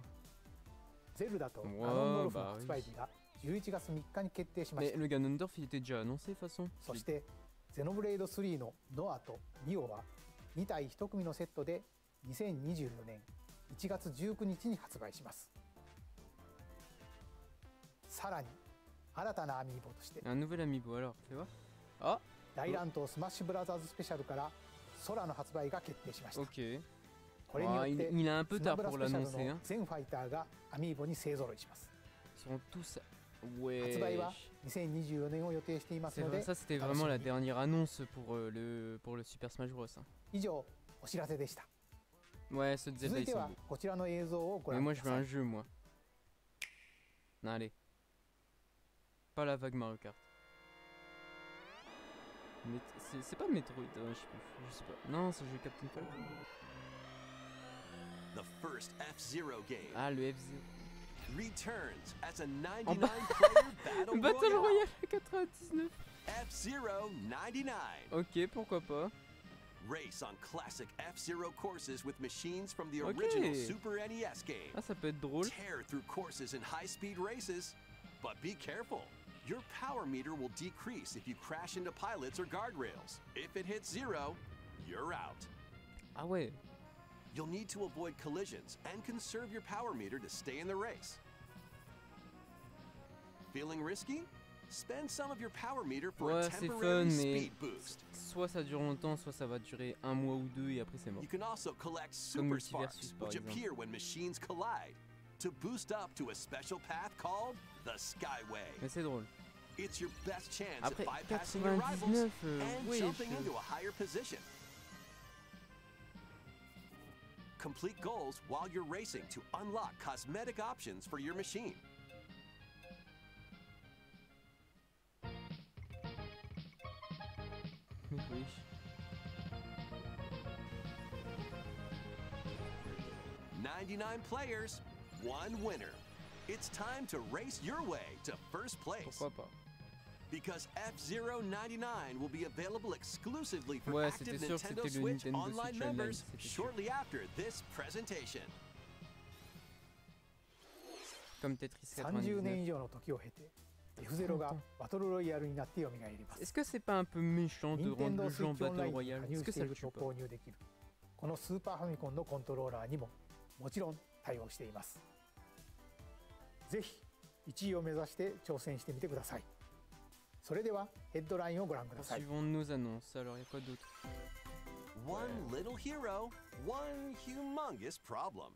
ゼルダとガノンドルフの発売日が11月3日に決定しました。 Mais le Ganondorf, il était déjà annoncé de toute façon. そしてゼノブレイド3のノアとミオは2体1組のセットで2024年1月19日に発売します。さらに新たなアミーボとして Un nouvel amiibo alors, fais voir. Ah. 大乱闘スマッシュブラザーズスペシャルから空の発売が決定しました。 Ok. これによって il a un peu スマ tard ブラ pour スペシャル l'annoncer. の全ファイターがアミーボに勢ぞろいします。 Ils sont tous. Ouais. 発売は2024年を予定していますので、 Ça c'était vraiment la dernière annonce pour le Super Smash Bros. 以上お知らせでした。 Ouais, ce Zelda 続い ils て sont は beaux. こちらの映像をご Mais 覧 moi く je だ veux さ un い。 jeu moi. Non, allez. Pas la vague Mario Kart. C'est pas Metroid, je sais pas. Non, c'est le jeu Captain Falcon. The first F-Zero game Ah, le FZ. returns as a 99-player Battle Royale 99. F-Zero 99. Ok, pourquoi pas. Race on classic F-Zero courses with machines from the Ok. original Super NES game. Ah, ça peut être drôle. Tear through courses in high-speed races, but be careful. Your power meter will decrease if you crash into pilots or guardrails. If it hits 0, you're out. Ah ouais. You'll need to avoid collisions and conserve your power meter to stay in the race. Feeling risky? Spend some of your power meter for a Ouais, c'est fun, temporary mais speed boost. soit ça dure longtemps, soit ça va durer un mois ou deux et après c'est mort. You can also collect Comme super Multiversus, sparks, par which exemple. appear when machines collide, to boost up to a special path called the Skyway. Mais c'est drôle. It's your best chance Après at bypassing your rivals 99, and oui, jumping into a higher position. Complete goals while you're racing to unlock cosmetic options for your machine. Mais oui. "99 players, one winner. It's time to race your way to first place. Pourquoi pas. Because F-Zero 99 will be available exclusively for Ouais, active c'était sûr que Nintendo c'était le Switch Nintendo online Switch Online, members c'était sûr. shortly after this presentation. Comme Tetris 30年以 99. 上の時を経て F0 がバトルロイヤルになって蘇ります。 Est-ce que c'est pas un peu méchant de 任天 rendre 堂 le スイ jeu en ッチオンラ Battle インに Royale? 加入 Est-ce し que てい ça le る tue と pas? 購入できるこのスーパーファミコンのコントローラーにももちろん対応しています。ぜひ1位を目指して挑戦してみてください。それではヘッドラインをご覧ください。 Suivant nos annonces, alors il y a quoi d'autre? One little hero, one humongous problem.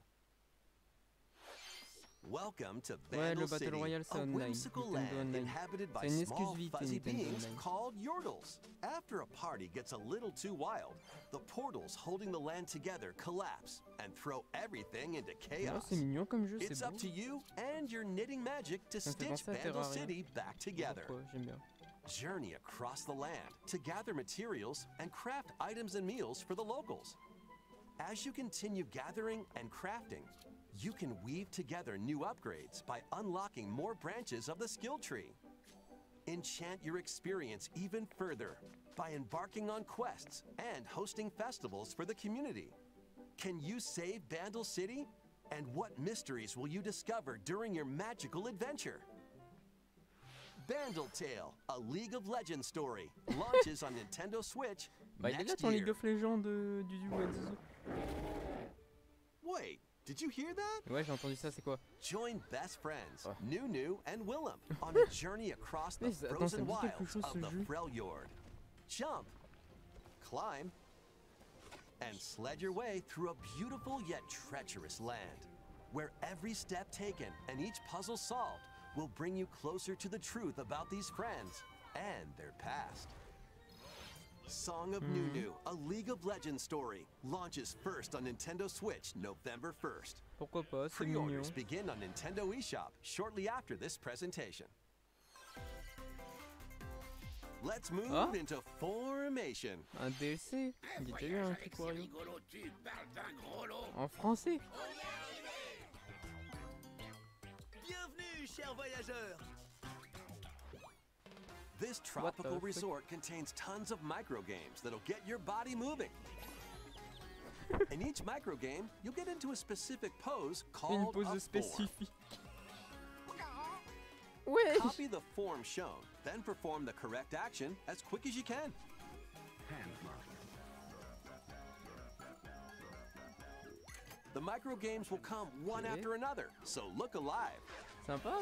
Welcome to Ouais, Vandal le Battle City, Royale, c'est a online, whimsical Nintendo land Online. inhabited by C'est une small exclusivité fuzzy Nintendo beings Online. called Yordles. After a party gets a little too wild, the portals holding the land together collapse and throw everything into Oh, chaos. c'est mignon comme jeu, It's c'est beau. up to you and your knitting magic to Ça me fait stitch penser à Vandal Terraria. City back together. Pourquoi? J'aime bien. Journey across the land to gather materials and craft items and meals for the locals. As you continue gathering and crafting, you can weave together new upgrades by unlocking more branches of the skill tree. Enchant your experience even further by embarking on quests and hosting festivals for the community. Can you save Vandal City? And what mysteries will you discover during your magical adventure? Vandal Tale, a League of Legends story, launches on Nintendo Switch Bah, il est là next ton League year. of Legends du Wenzo. Wait, did you hear that? Ouais, j'ai entendu ça, c'est quoi? Join best friends, Oh. New and Willem, on a journey across the Mais attends, ça frozen me dit quelque wilds chose, of ce the jeu. Freljord. Jump, climb, and sled your way through a beautiful yet treacherous land, where every step taken and each puzzle solved will bring you closer to the truth about these friends and their past. Song of New, a League of Legends story, launches first on Nintendo Switch November 1st. Pourquoi pas, c'est mignon. Pre-orders begin on Nintendo eShop shortly after this presentation. Let's move into Formation. Un DLC. Il y a déjà eu un truc Wario. En français. Bienvenue, chers voyageurs. This tropical resort contains tons of micro games that'll get your body moving. In each micro game, you'll get into a specific pose called a form. Ouais. Copy the form shown, then perform the correct action as quick as you can. The micro games will come one after another, so look alive. Sympa.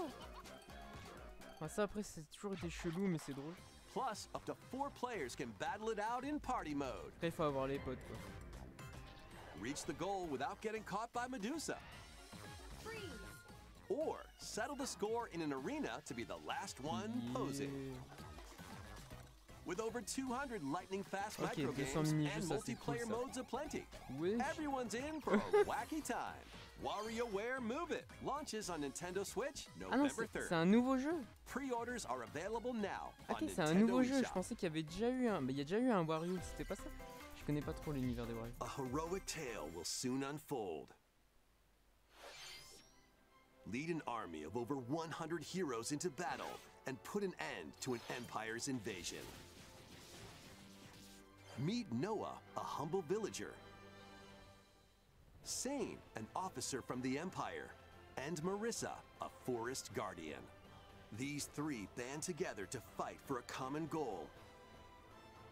Ah, ça après c'est toujours été chelou mais c'est drôle. Plus, up to 4 players can battle it out in party mode. Après il faut avoir les potes quoi. Reach the goal without getting caught by Medusa. Or settle the score in an arena to be the last one posing. With over 200 lightning-fast micro games and multiplayer modes aplenty, everyone's in for a wacky time. WarioWare Move It launches on Nintendo Switch November 3rd. C'est un nouveau jeu. Pre-orders are available now on Ok, c'est un Nintendo nouveau jeu. eShop. Je pensais qu'il y avait déjà eu un. Mais il y a déjà eu un Wario. C'était pas ça. Je connais pas trop l'univers des Wario. A heroic tale will soon unfold. Lead an army of over 100 heroes into battle and put an end to an empire's invasion. Meet Noah, a humble villager. Sane, an officer from the Empire. And Marissa, a forest guardian. These 3 band together to fight for a common goal.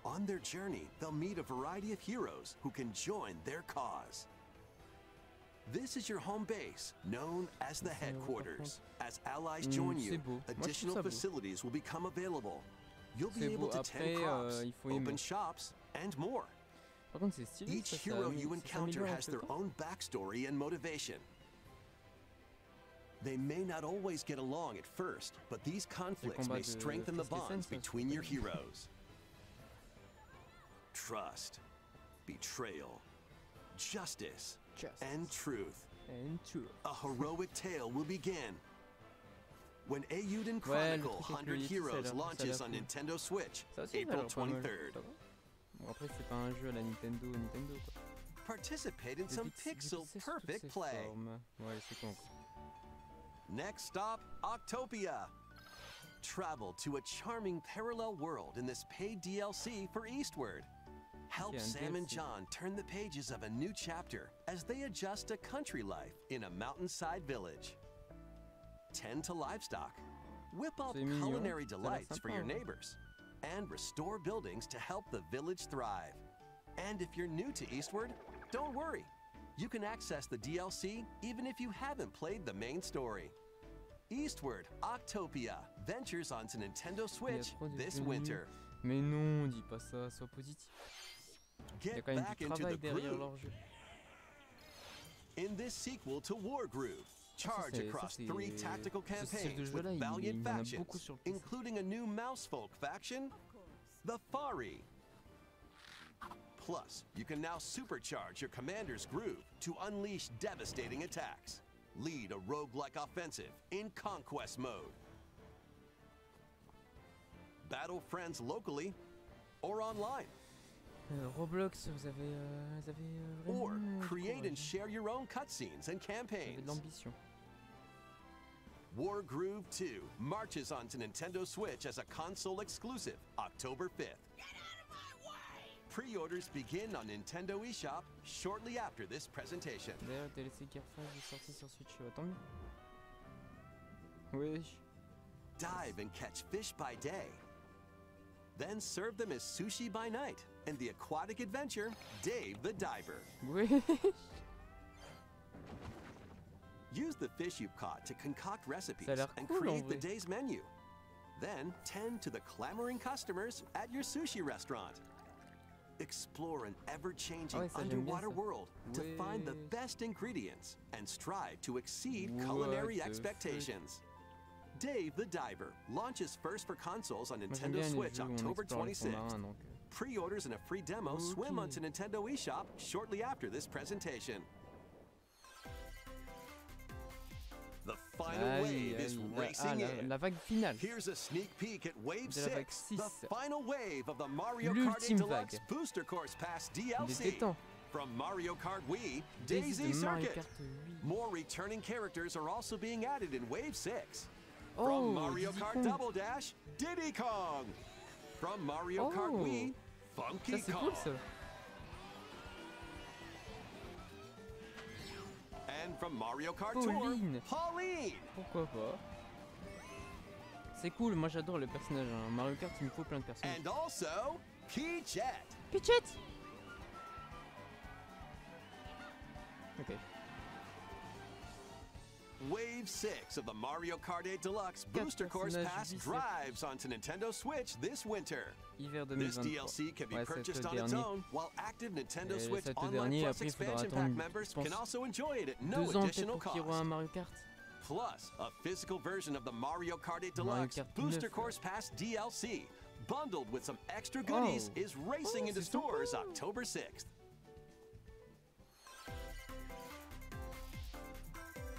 On their journey, they'll meet a variety of heroes who can join their cause. This is your home base, known as the headquarters. As allies join you, additional facilities will become available. You'll be able to tend crops, open shops, and more. Par contre, c'est stylé. Each hero you encounter has their own backstory and motivation. They may not always get along at first, but these conflicts may strengthen the bonds between your heroes. Trust, betrayal, justice, and truth. A heroic tale will begin when Eiyuden Chronicle 100 Heroes launches on Nintendo Switch, April 23rd. Bon, après, c'est pas un jeu à la Nintendo quoi. Participate in some pixel-perfect play. Ouais, c'est con. Next stop, Octopia. Travel to a charming parallel world in this paid DLC for Eastward. Help Sam and John turn the pages of a new chapter as they adjust to country life in a mountainside village. Tend to livestock, whip up culinary delights for your neighbors, and restore buildings to help the village thrive. And if you're new to Eastward, don't worry. You can access the DLC even if you haven't played the main story. Eastward Octopia ventures onto Nintendo Switch this winter. Mais non, dis pas ça, sois positif. Il y a Get quand même back du into travail the derrière groove. leur jeu. In this sequel to Wargroove, charge across 3 tactical campaigns with jeu-là, valiant il y en a factions, beaucoup sur le PC. including a new Mousefolk faction, the Fari. Plus, you can now supercharge your commander's groove to unleash devastating attacks. Lead a roguelike offensive in conquest mode. Battle friends locally or online. Roblox, vous avez Or vraiment create and share your own cutscenes and vous avez campaigns. de l'ambition. Wargroove 2 marches onto Nintendo Switch as a console exclusive October 5th. Pre-orders begin on Nintendo eShop shortly after this presentation. D'ailleurs, DLC Carrefour est sorti sur Switch, tant mieux. Wesh. Dive and catch fish by day. Then serve them as sushi by night in the aquatic adventure Dave the Diver. Wesh. Use the fish you've caught to concoct recipes Ça a l'air and cool, create en the vrai. day's menu. Then tend to the clamoring customers at your sushi restaurant. Explore an ever-changing Ah ouais, ça, j'aime bien underwater ça. world to find the Ouais. best ingredients and strive to exceed What culinary the expectations. Dave the Diver launches first for consoles on Moi, j'aime Nintendo bien les Switch jeux où on October explore les fonds 26th. marins, donc, Pre-orders and a free demo swim onto Nintendo eShop shortly after this presentation. The final wave is racing in. La vague finale. Here's a sneak peek at Wave De la vague 6, 6. the final wave of the Mario Kart 8 L'ultime Deluxe vague. Booster Course Pass Il était DLC. temps. From Mario Kart Wii, Daisy Daisy de Mario Circuit. Kart 8. More returning characters are also being added in Wave 6. Oh, From Mario Diddy Kart Kong. Double Dash, Diddy Kong. From Mario Kart Oh. Wii, Funky Ça c'est Kong. cool ça. And from Mario Kart Pauline. Tour, Pauline. Pourquoi pas. C'est cool, moi j'adore le personnage. Hein. Mario Kart, il me faut plein de personnages. And also, Peachette. Pichette. Ok. Wave 6 of the Mario Kart 8 Deluxe Booster Course personnages Pass biceps. drives onto Nintendo Switch this winter. Hiver This 2023. DLC can be Ouais, c'est purchased le on its dernier. own, while active Nintendo Et Switch c'est le Online dernier, Plus après, il faudra expansion attendre, pack members je pense, can also enjoy it at 2 no ans peut-être additional pour qu'il y aura un cost. Mario Kart. Plus, a physical version of the Mario Kart 8 Mario Deluxe Kart Booster 9. Course Pass DLC, bundled with some extra goodies, Oh. is racing Oh, into c'est stores sympa. October 6th.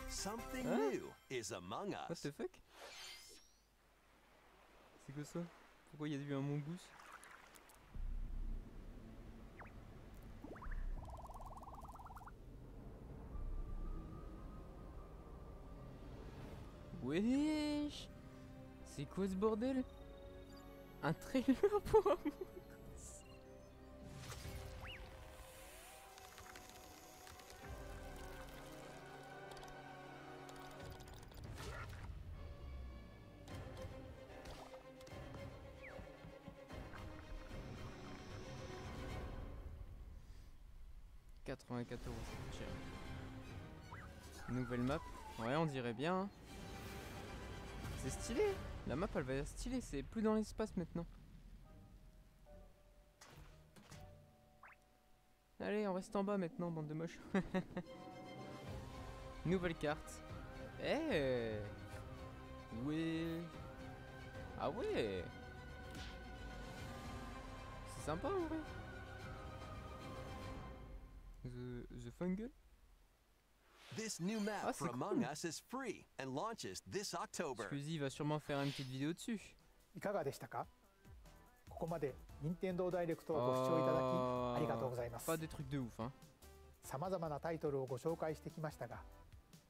Something Hein? new is among What us. the fuck? C'est quoi ça? Pourquoi il y a eu un mongoose? Wesh! C'est quoi ce bordel? Un trailer pour un mongoose? €84, c'est cher. Nouvelle map. Ouais, on dirait bien. Hein. C'est stylé. La map, elle va être stylée. C'est plus dans l'espace maintenant. Allez, on reste en bas maintenant, bande de moches. Nouvelle carte. Eh ouais. Ah ouais. C'est sympa en vrai. The Fungal. This new map Ah, for c'est Among cool. Us is free and launches this October. Squeezie va sûrement faire une petite vidéo dessus. いかがでしたか？ここまで任天堂ダイレクトをご視聴いただきありがとうございます。 Pas des trucs de ouf, hein. さまざまなタイトルをご紹介してきましたが、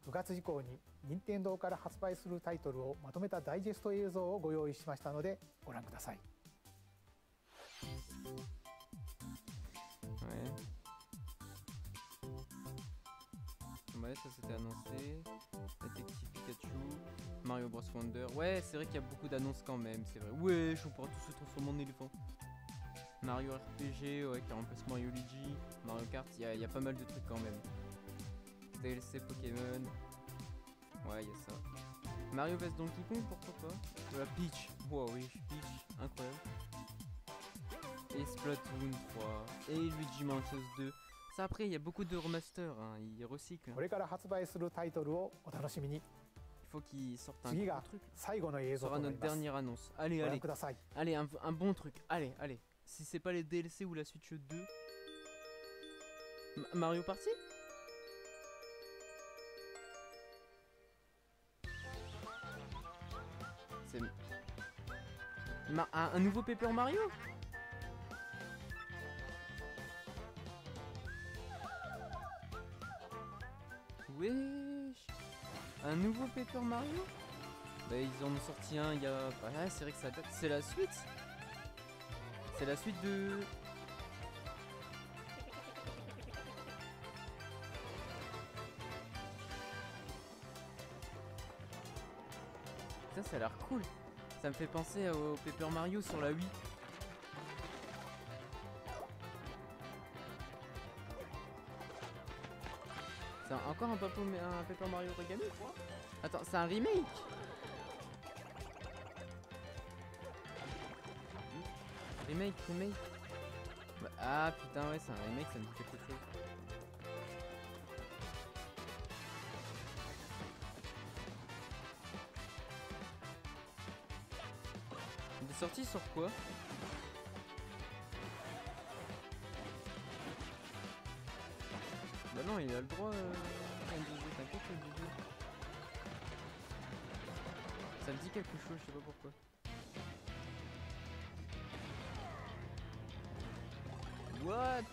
9月以降に任天堂から発売するタイトルをまとめたダイジェスト映像をご用意しましたのでご覧ください。 Ouais. Ouais, ça c'était annoncé. Détective Pikachu, Mario Bros Wonder. Ouais, c'est vrai qu'il y a beaucoup d'annonces quand même, c'est vrai. Ouais, on pourra tous se transformer en éléphant. Mario RPG, ouais, qui remplace Mario Luigi. Mario Kart, il y a pas mal de trucs quand même. DLC Pokémon. Ouais, il y a ça. Mario vs Donkey Kong, pourquoi pas. Voilà, Peach. Wow, oui, Peach, incroyable. Et Splatoon 3. Et Luigi Mansion 2. Ça après, il y a beaucoup de remasters, hein, ils recyclent. これから発売するタイトルをお楽しみに。 Il faut qu'ils sortent un 次 gros が truc. 最後の映 Ce 像 sera とな notre ります。 dernière annonce. Allez, ご覧 allez. ください。 Allez, un bon truc. Allez, allez. Si c'est pas les DLC ou la Switch 2. Mario Party? C'est... un nouveau Paper Mario? Wesh. Un nouveau Paper Mario? Bah ils en ont sorti un il y a... Ah c'est vrai que ça date... C'est la suite. C'est la suite de... Putain ça a l'air cool. Ça me fait penser au Paper Mario sur la Wii. C'est encore un Paper Mario Origami quoi. Attends, c'est un remake. Remake. Bah, ah putain ouais c'est un remake, ça me dit quelque chose. Il est sorti sur quoi? Bah non, il a le droit t'inquiète le Dieu. Ça me dit quelque chose, je sais pas pourquoi. What?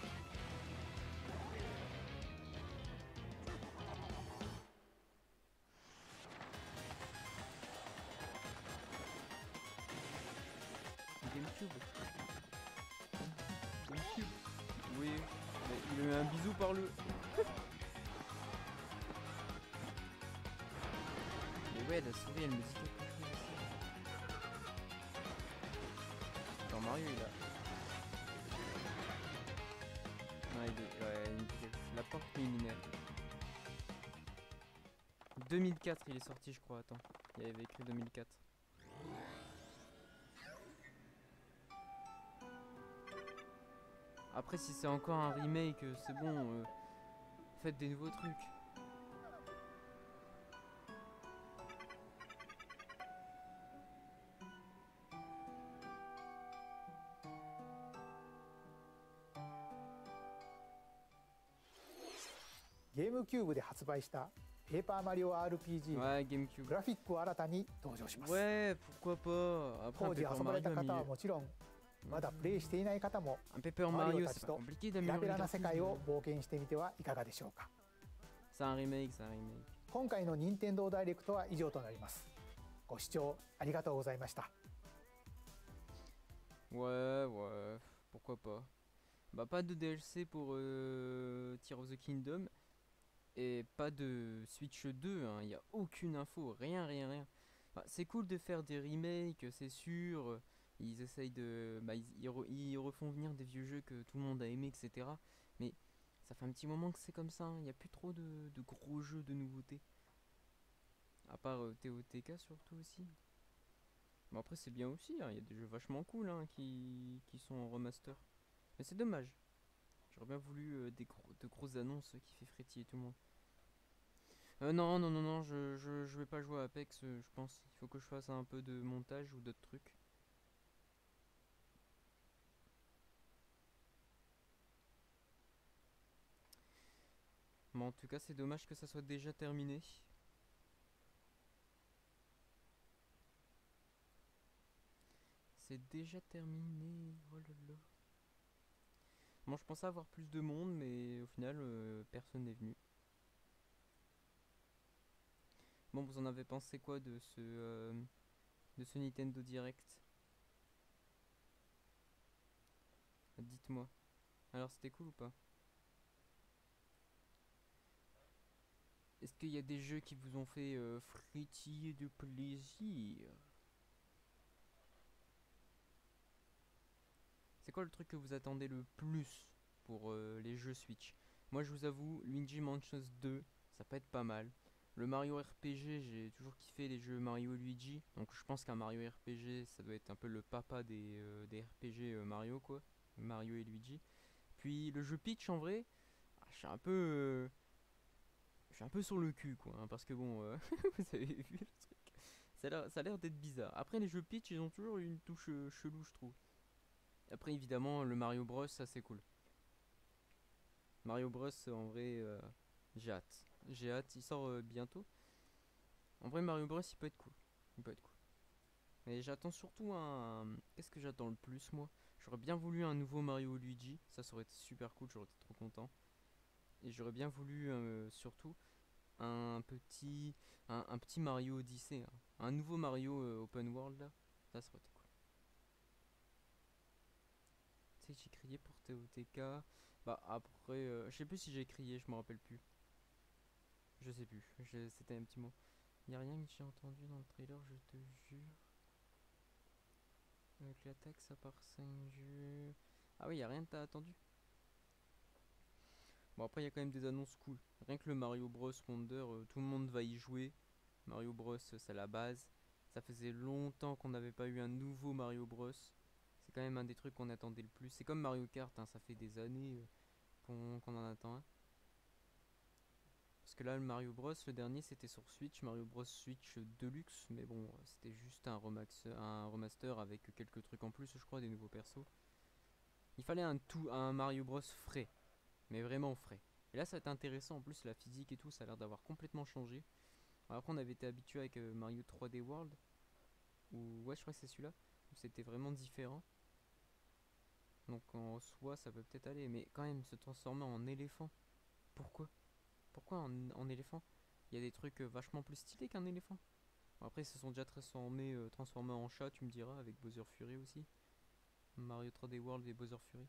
GameCube. GameCube. Oui, mais il lui met un bisou par le... Mais ouais, la souris elle me dit quelque chose aussi. Attends, Mario il a... Ouais, il me dit quelque chose. La porte préliminaire. 2004 il est sorti je crois, attends. Il y avait écrit 2004. Après si c'est encore un remake, c'est bon, faites des nouveaux trucs. GameCube で発売したペーパーマリオ RPG の Ouais, GameCube. グラフィックを新たに登場します。 Ouais, pourquoi pas. Après, 当時 un 遊ばれた Paper 方は Mario, もちろん、まだプレイしていない方も un Paper マリオ Mario た c'est ち pas と compliqué ペラペ d'améliorer ラ les な世界を graphismes. 冒険してみてはいかがでしょうか。 C'est un remake, c'est un remake. 今回の任天堂ダイレクトは以上となります。ご視聴ありがとうございました。 Ouais, ouais, pourquoi pas. Bah pas de DLC pour Tears of the Kingdom. Et pas de Switch 2, hein. Il n'y a aucune info, rien, rien, rien. Bah, c'est cool de faire des remakes, c'est sûr. Ils essayent de... Bah, ils refont venir des vieux jeux que tout le monde a aimé, etc. Mais ça fait un petit moment que c'est comme ça, hein. Il n'y a plus trop de gros jeux de nouveautés. À part TOTK surtout aussi. Bon après c'est bien aussi, hein. Il y a des jeux vachement cool hein, qui sont en remaster. Mais c'est dommage. J'aurais bien voulu de grosses annonces qui fait frétiller tout le monde. Non, je vais pas jouer à Apex, je pense. Il faut que je fasse un peu de montage ou d'autres trucs. Bon, en tout cas, c'est dommage que ça soit déjà terminé. C'est déjà terminé, oh là là. Bon, je pensais avoir plus de monde, mais au final, personne n'est venu. Bon, vous en avez pensé quoi de ce Nintendo Direct? Dites-moi. Alors, c'était cool ou pas? Est-ce qu'il y a des jeux qui vous ont fait frétiller de plaisir? C'est quoi le truc que vous attendez le plus pour les jeux Switch? Moi je vous avoue, Luigi Mansion 2, ça peut être pas mal. Le Mario RPG, j'ai toujours kiffé les jeux Mario et Luigi. Donc je pense qu'un Mario RPG, ça doit être un peu le papa des RPG Mario quoi. Mario et Luigi. Puis le jeu Peach en vrai, je suis un peu... je suis un peu sur le cul quoi. Hein, parce que bon, vous avez vu le truc. Ça a l'air d'être bizarre. Après les jeux Peach, ils ont toujours une touche chelou je trouve. Après évidemment le Mario Bros ça c'est cool. Mario Bros en vrai j'ai hâte. J'ai hâte, il sort bientôt. En vrai Mario Bros il peut être cool. Il peut être cool. Mais j'attends surtout un... Qu'est-ce que j'attends le plus moi? J'aurais bien voulu un nouveau Mario Luigi. Ça aurait été super cool, j'aurais été trop content. Et j'aurais bien voulu surtout un petit Mario Odyssey. Hein. Un nouveau Mario Open World là. Ça serait été cool. Tu sais j'ai crié pour TOTK. Bah après, je sais plus si j'ai crié, je me rappelle plus. Je sais plus, c'était un petit mot. Y a rien que j'ai entendu dans le trailer, je te jure. Avec l'attaque, ça part 5 jeux. Ah oui, y a rien que t'as attendu. Bon après, y a quand même des annonces cool. Rien que le Mario Bros Wonder, tout le monde va y jouer. Mario Bros, c'est la base. Ça faisait longtemps qu'on n'avait pas eu un nouveau Mario Bros. C'est quand même un des trucs qu'on attendait le plus. C'est comme Mario Kart, hein, ça fait des années qu'on en attend un. Parce Parce que là, le Mario Bros, le dernier, c'était sur Switch, Mario Bros Switch Deluxe, mais bon, c'était juste un remaster avec quelques trucs en plus, je crois, des nouveaux persos. Il fallait un Mario Bros frais, mais vraiment frais. Et là, ça va être intéressant, en plus, la physique et tout, ça a l'air d'avoir complètement changé. Alors, après, on avait été habitué avec Mario 3D World, ou ouais, je crois que c'est celui-là, où c'était vraiment différent. Donc, en soi, ça peut peut-être aller, mais quand même, se transformer en éléphant, pourquoi? Pourquoi en éléphant? Il y a des trucs vachement plus stylés qu'un éléphant. Bon, après, ils se sont déjà transformés en chat, tu me diras, avec Bowser Fury aussi. Mario 3D World et Bowser Fury.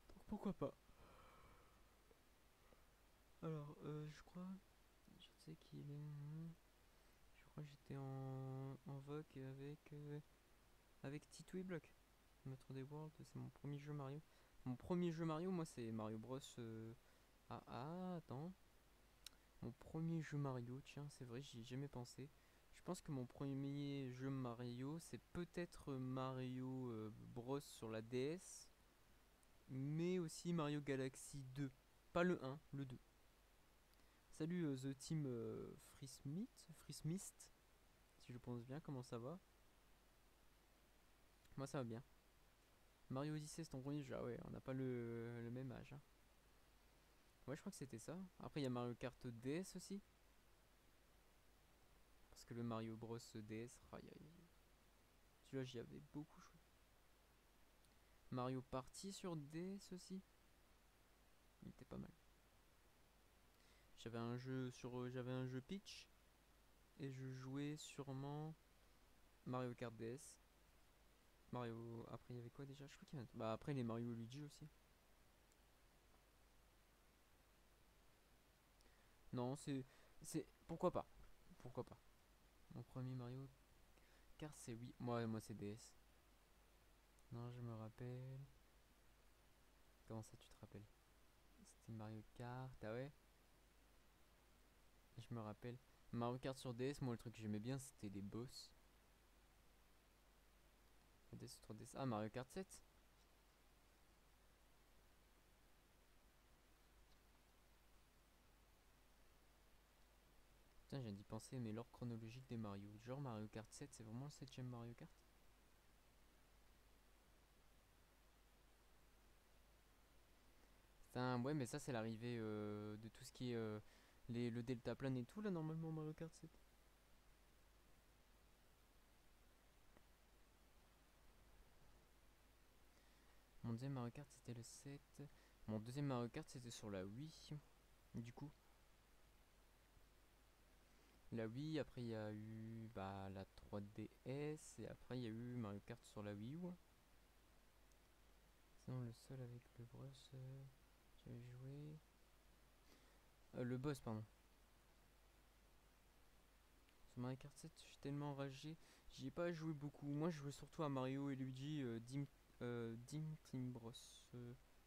Donc pourquoi pas? Alors, je crois... Je sais qu'il est... Je crois que j'étais en vogue avec Tito et Block. Mario 3D World, c'est mon premier jeu Mario. Mon premier jeu Mario, moi, c'est Mario Bros. Attends. Mon premier jeu Mario, tiens, c'est vrai, j'y ai jamais pensé. Je pense que mon premier jeu Mario, c'est peut-être Mario Bros sur la DS, mais aussi Mario Galaxy 2. Pas le 1, le 2. Salut The Team Frismist, si je pense bien, comment ça va? Moi ça va bien. Mario Odyssey, c'est ton premier jeu, ah ouais, on n'a pas le même âge. Hein. Ouais, je crois que c'était ça. Après, il y a Mario Kart DS aussi. Parce que le Mario Bros DS, celui-là, j'y avais beaucoup joué. Mario Party sur DS aussi. Il était pas mal. J'avais un jeu Peach. Et je jouais sûrement Mario Kart DS. Mario. Après, il y avait quoi déjà? Je crois qu'il y avait. Bah, après, les Mario Luigi aussi. Non, c'est. Pourquoi pas? Pourquoi pas? Mon premier Mario Kart, c'est oui. Moi c'est DS. Non, je me rappelle. Comment ça, tu te rappelles? C'était Mario Kart, ah ouais? Je me rappelle. Mario Kart sur DS, moi, le truc que j'aimais bien, c'était les boss. DS 3DS. Ah, Mario Kart 7? Putain, j'ai d'y penser, mais l'ordre chronologique des Mario. Genre Mario Kart 7, c'est vraiment le 7ème Mario Kart? Putain, ouais, mais ça, c'est l'arrivée de tout ce qui est le deltaplane et tout, là, normalement, Mario Kart 7. Mon deuxième Mario Kart, c'était le 7. Mon deuxième Mario Kart, c'était sur la Wii. Du coup. La Wii, après il y a eu la 3DS, et après il y a eu Mario Kart sur la Wii U. Sinon le seul avec le Bros, j'avais joué... le boss, pardon. Sur Mario Kart 7, je suis tellement enragé, j'y ai pas joué beaucoup. Moi je jouais surtout à Mario et Luigi Dim Team Bros,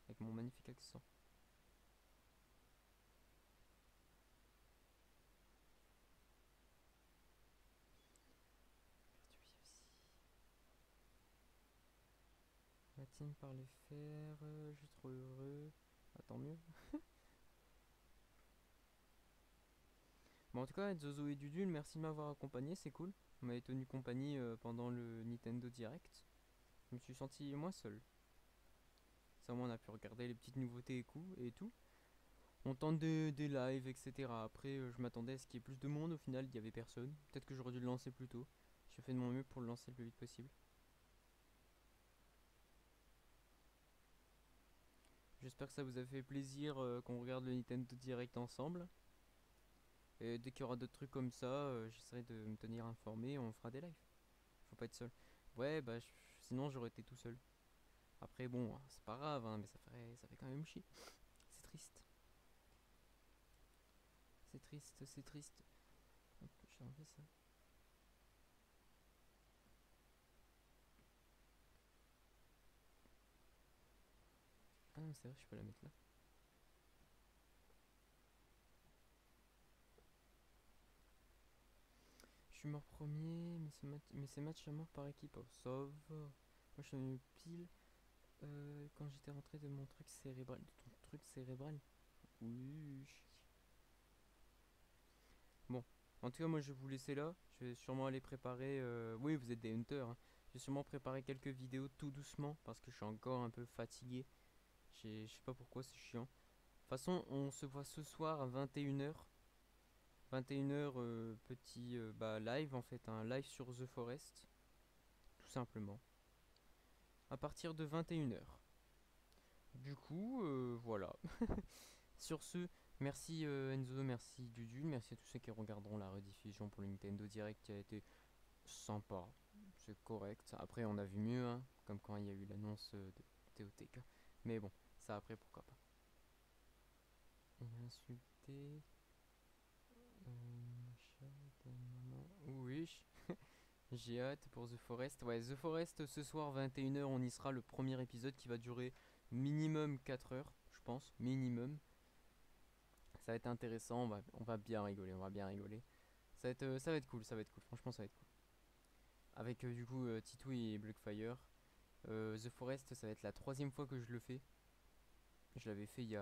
avec mon magnifique accent. Matine par les fers, je suis trop heureux. Ah, tant mieux. Bon, en tout cas, Zozo et Dudul, merci de m'avoir accompagné, c'est cool. Vous m'avez tenu compagnie pendant le Nintendo Direct. Je me suis senti moins seul. Ça, au moins, on a pu regarder les petites nouveautés et tout. On tente des lives, etc. Après, je m'attendais à ce qu'il y ait plus de monde. Au final, il n'y avait personne. Peut-être que j'aurais dû le lancer plus tôt. J'ai fait de mon mieux pour le lancer le plus vite possible. J'espère que ça vous a fait plaisir qu'on regarde le Nintendo Direct ensemble. Et dès qu'il y aura d'autres trucs comme ça, j'essaierai de me tenir informé et on fera des lives. Faut pas être seul. Ouais, sinon j'aurais été tout seul. Après, bon, c'est pas grave, hein, mais ça fait quand même chier. C'est triste. C'est triste, c'est triste. Hop, j'ai enlevé ça. Ah non, c'est vrai, je peux la mettre là. Je suis mort premier, mais c'est match à mort par équipe. Oh, ça va. Moi je suis venu pile quand j'étais rentré de mon truc cérébral. De ton truc cérébral. Oui. Bon, en tout cas, moi je vais vous laisser là. Je vais sûrement aller préparer. Oui, vous êtes des hunters. Hein. Je vais sûrement préparer quelques vidéos tout doucement parce que je suis encore un peu fatigué. Je sais pas pourquoi, c'est chiant. De toute façon, on se voit ce soir à 21h. 21h, petit live en fait, un live sur The Forest. Tout simplement. À partir de 21h. Du coup, voilà. Sur ce, merci Enzo, merci Dudul, merci à tous ceux qui regarderont la rediffusion pour le Nintendo Direct qui a été sympa. C'est correct. Après, on a vu mieux, hein, comme quand il y a eu l'annonce de TOTK. Mais bon, ça après, pourquoi pas. Il a insulté. Oui, j'ai hâte pour The Forest. Ouais, The Forest ce soir 21h, on y sera, le premier épisode qui va durer minimum 4 heures, je pense, minimum. Ça va être intéressant, on va bien rigoler, on va bien rigoler. Ça va être cool, franchement ça va être cool. Avec du coup Titou et Blackfire. The Forest, ça va être la 3e fois que je le fais. Je l'avais fait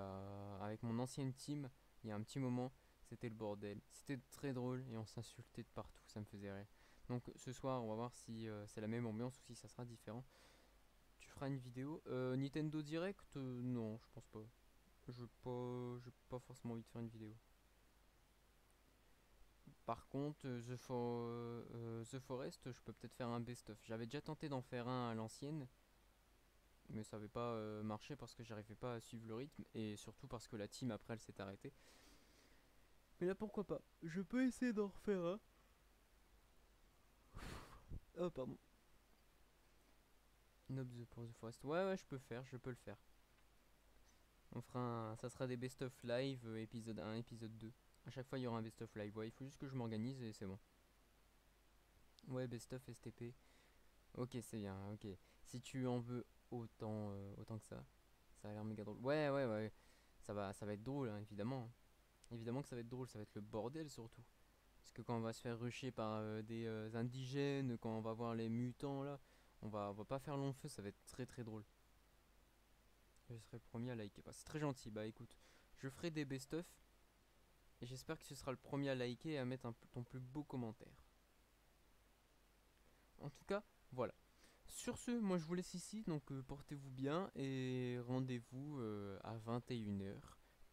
avec mon ancienne team, il y a un petit moment. C'était le bordel, c'était très drôle et on s'insultait de partout, ça me faisait rire. Donc ce soir on va voir si c'est la même ambiance ou si ça sera différent. Tu feras une vidéo Nintendo Direct, non je pense pas. J'ai pas forcément envie de faire une vidéo. Par contre The Forest, je peux peut-être faire un best-of. J'avais déjà tenté d'en faire un à l'ancienne, mais ça avait pas marché parce que j'arrivais pas à suivre le rythme et surtout parce que la team après elle s'est arrêtée. Mais là pourquoi pas, je peux essayer d'en refaire un. Oh pardon. Nobs pour The Forest. Ouais je peux le faire. On fera ça sera des best-of live, épisode 1, épisode 2. A chaque fois il y aura un best-of live. Ouais, il faut juste que je m'organise et c'est bon. Ouais, best-of STP. Ok, c'est bien, ok. Si tu en veux autant que ça a l'air méga drôle. Ouais. Ça va être drôle, hein, évidemment. Évidemment que ça va être drôle, ça va être le bordel surtout. Parce que quand on va se faire rusher par des indigènes, quand on va voir les mutants là, on va pas faire long feu, ça va être très drôle. Je serai le premier à liker. Bah, c'est très gentil, bah écoute, je ferai des best-of. Et j'espère que tu seras le premier à liker et à mettre ton plus beau commentaire. En tout cas, voilà. Sur ce, moi je vous laisse ici, donc portez-vous bien et rendez-vous à 21h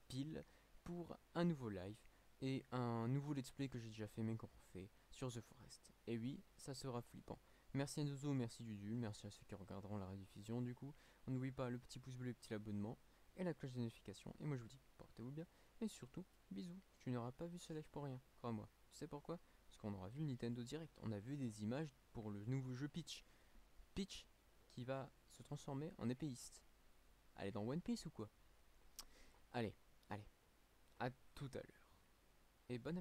pile pour un nouveau live et un nouveau let's play que j'ai déjà fait mais qu'on refait sur The Forest. Et oui, ça sera flippant. Merci à Nozo, merci Dudul, merci à ceux qui regarderont la rediffusion du coup. N'oubliez pas le petit pouce bleu, le petit abonnement et la cloche de notification. Et moi je vous dis, portez-vous bien et surtout, bisous. Tu n'auras pas vu ce live pour rien, crois-moi. Tu sais pourquoi? Parce qu'on aura vu le Nintendo Direct, on a vu des images pour le nouveau jeu Peach. Peach qui va se transformer en épéiste. Elle est dans One Piece ou quoi? Allez, à tout à l'heure. Et bonne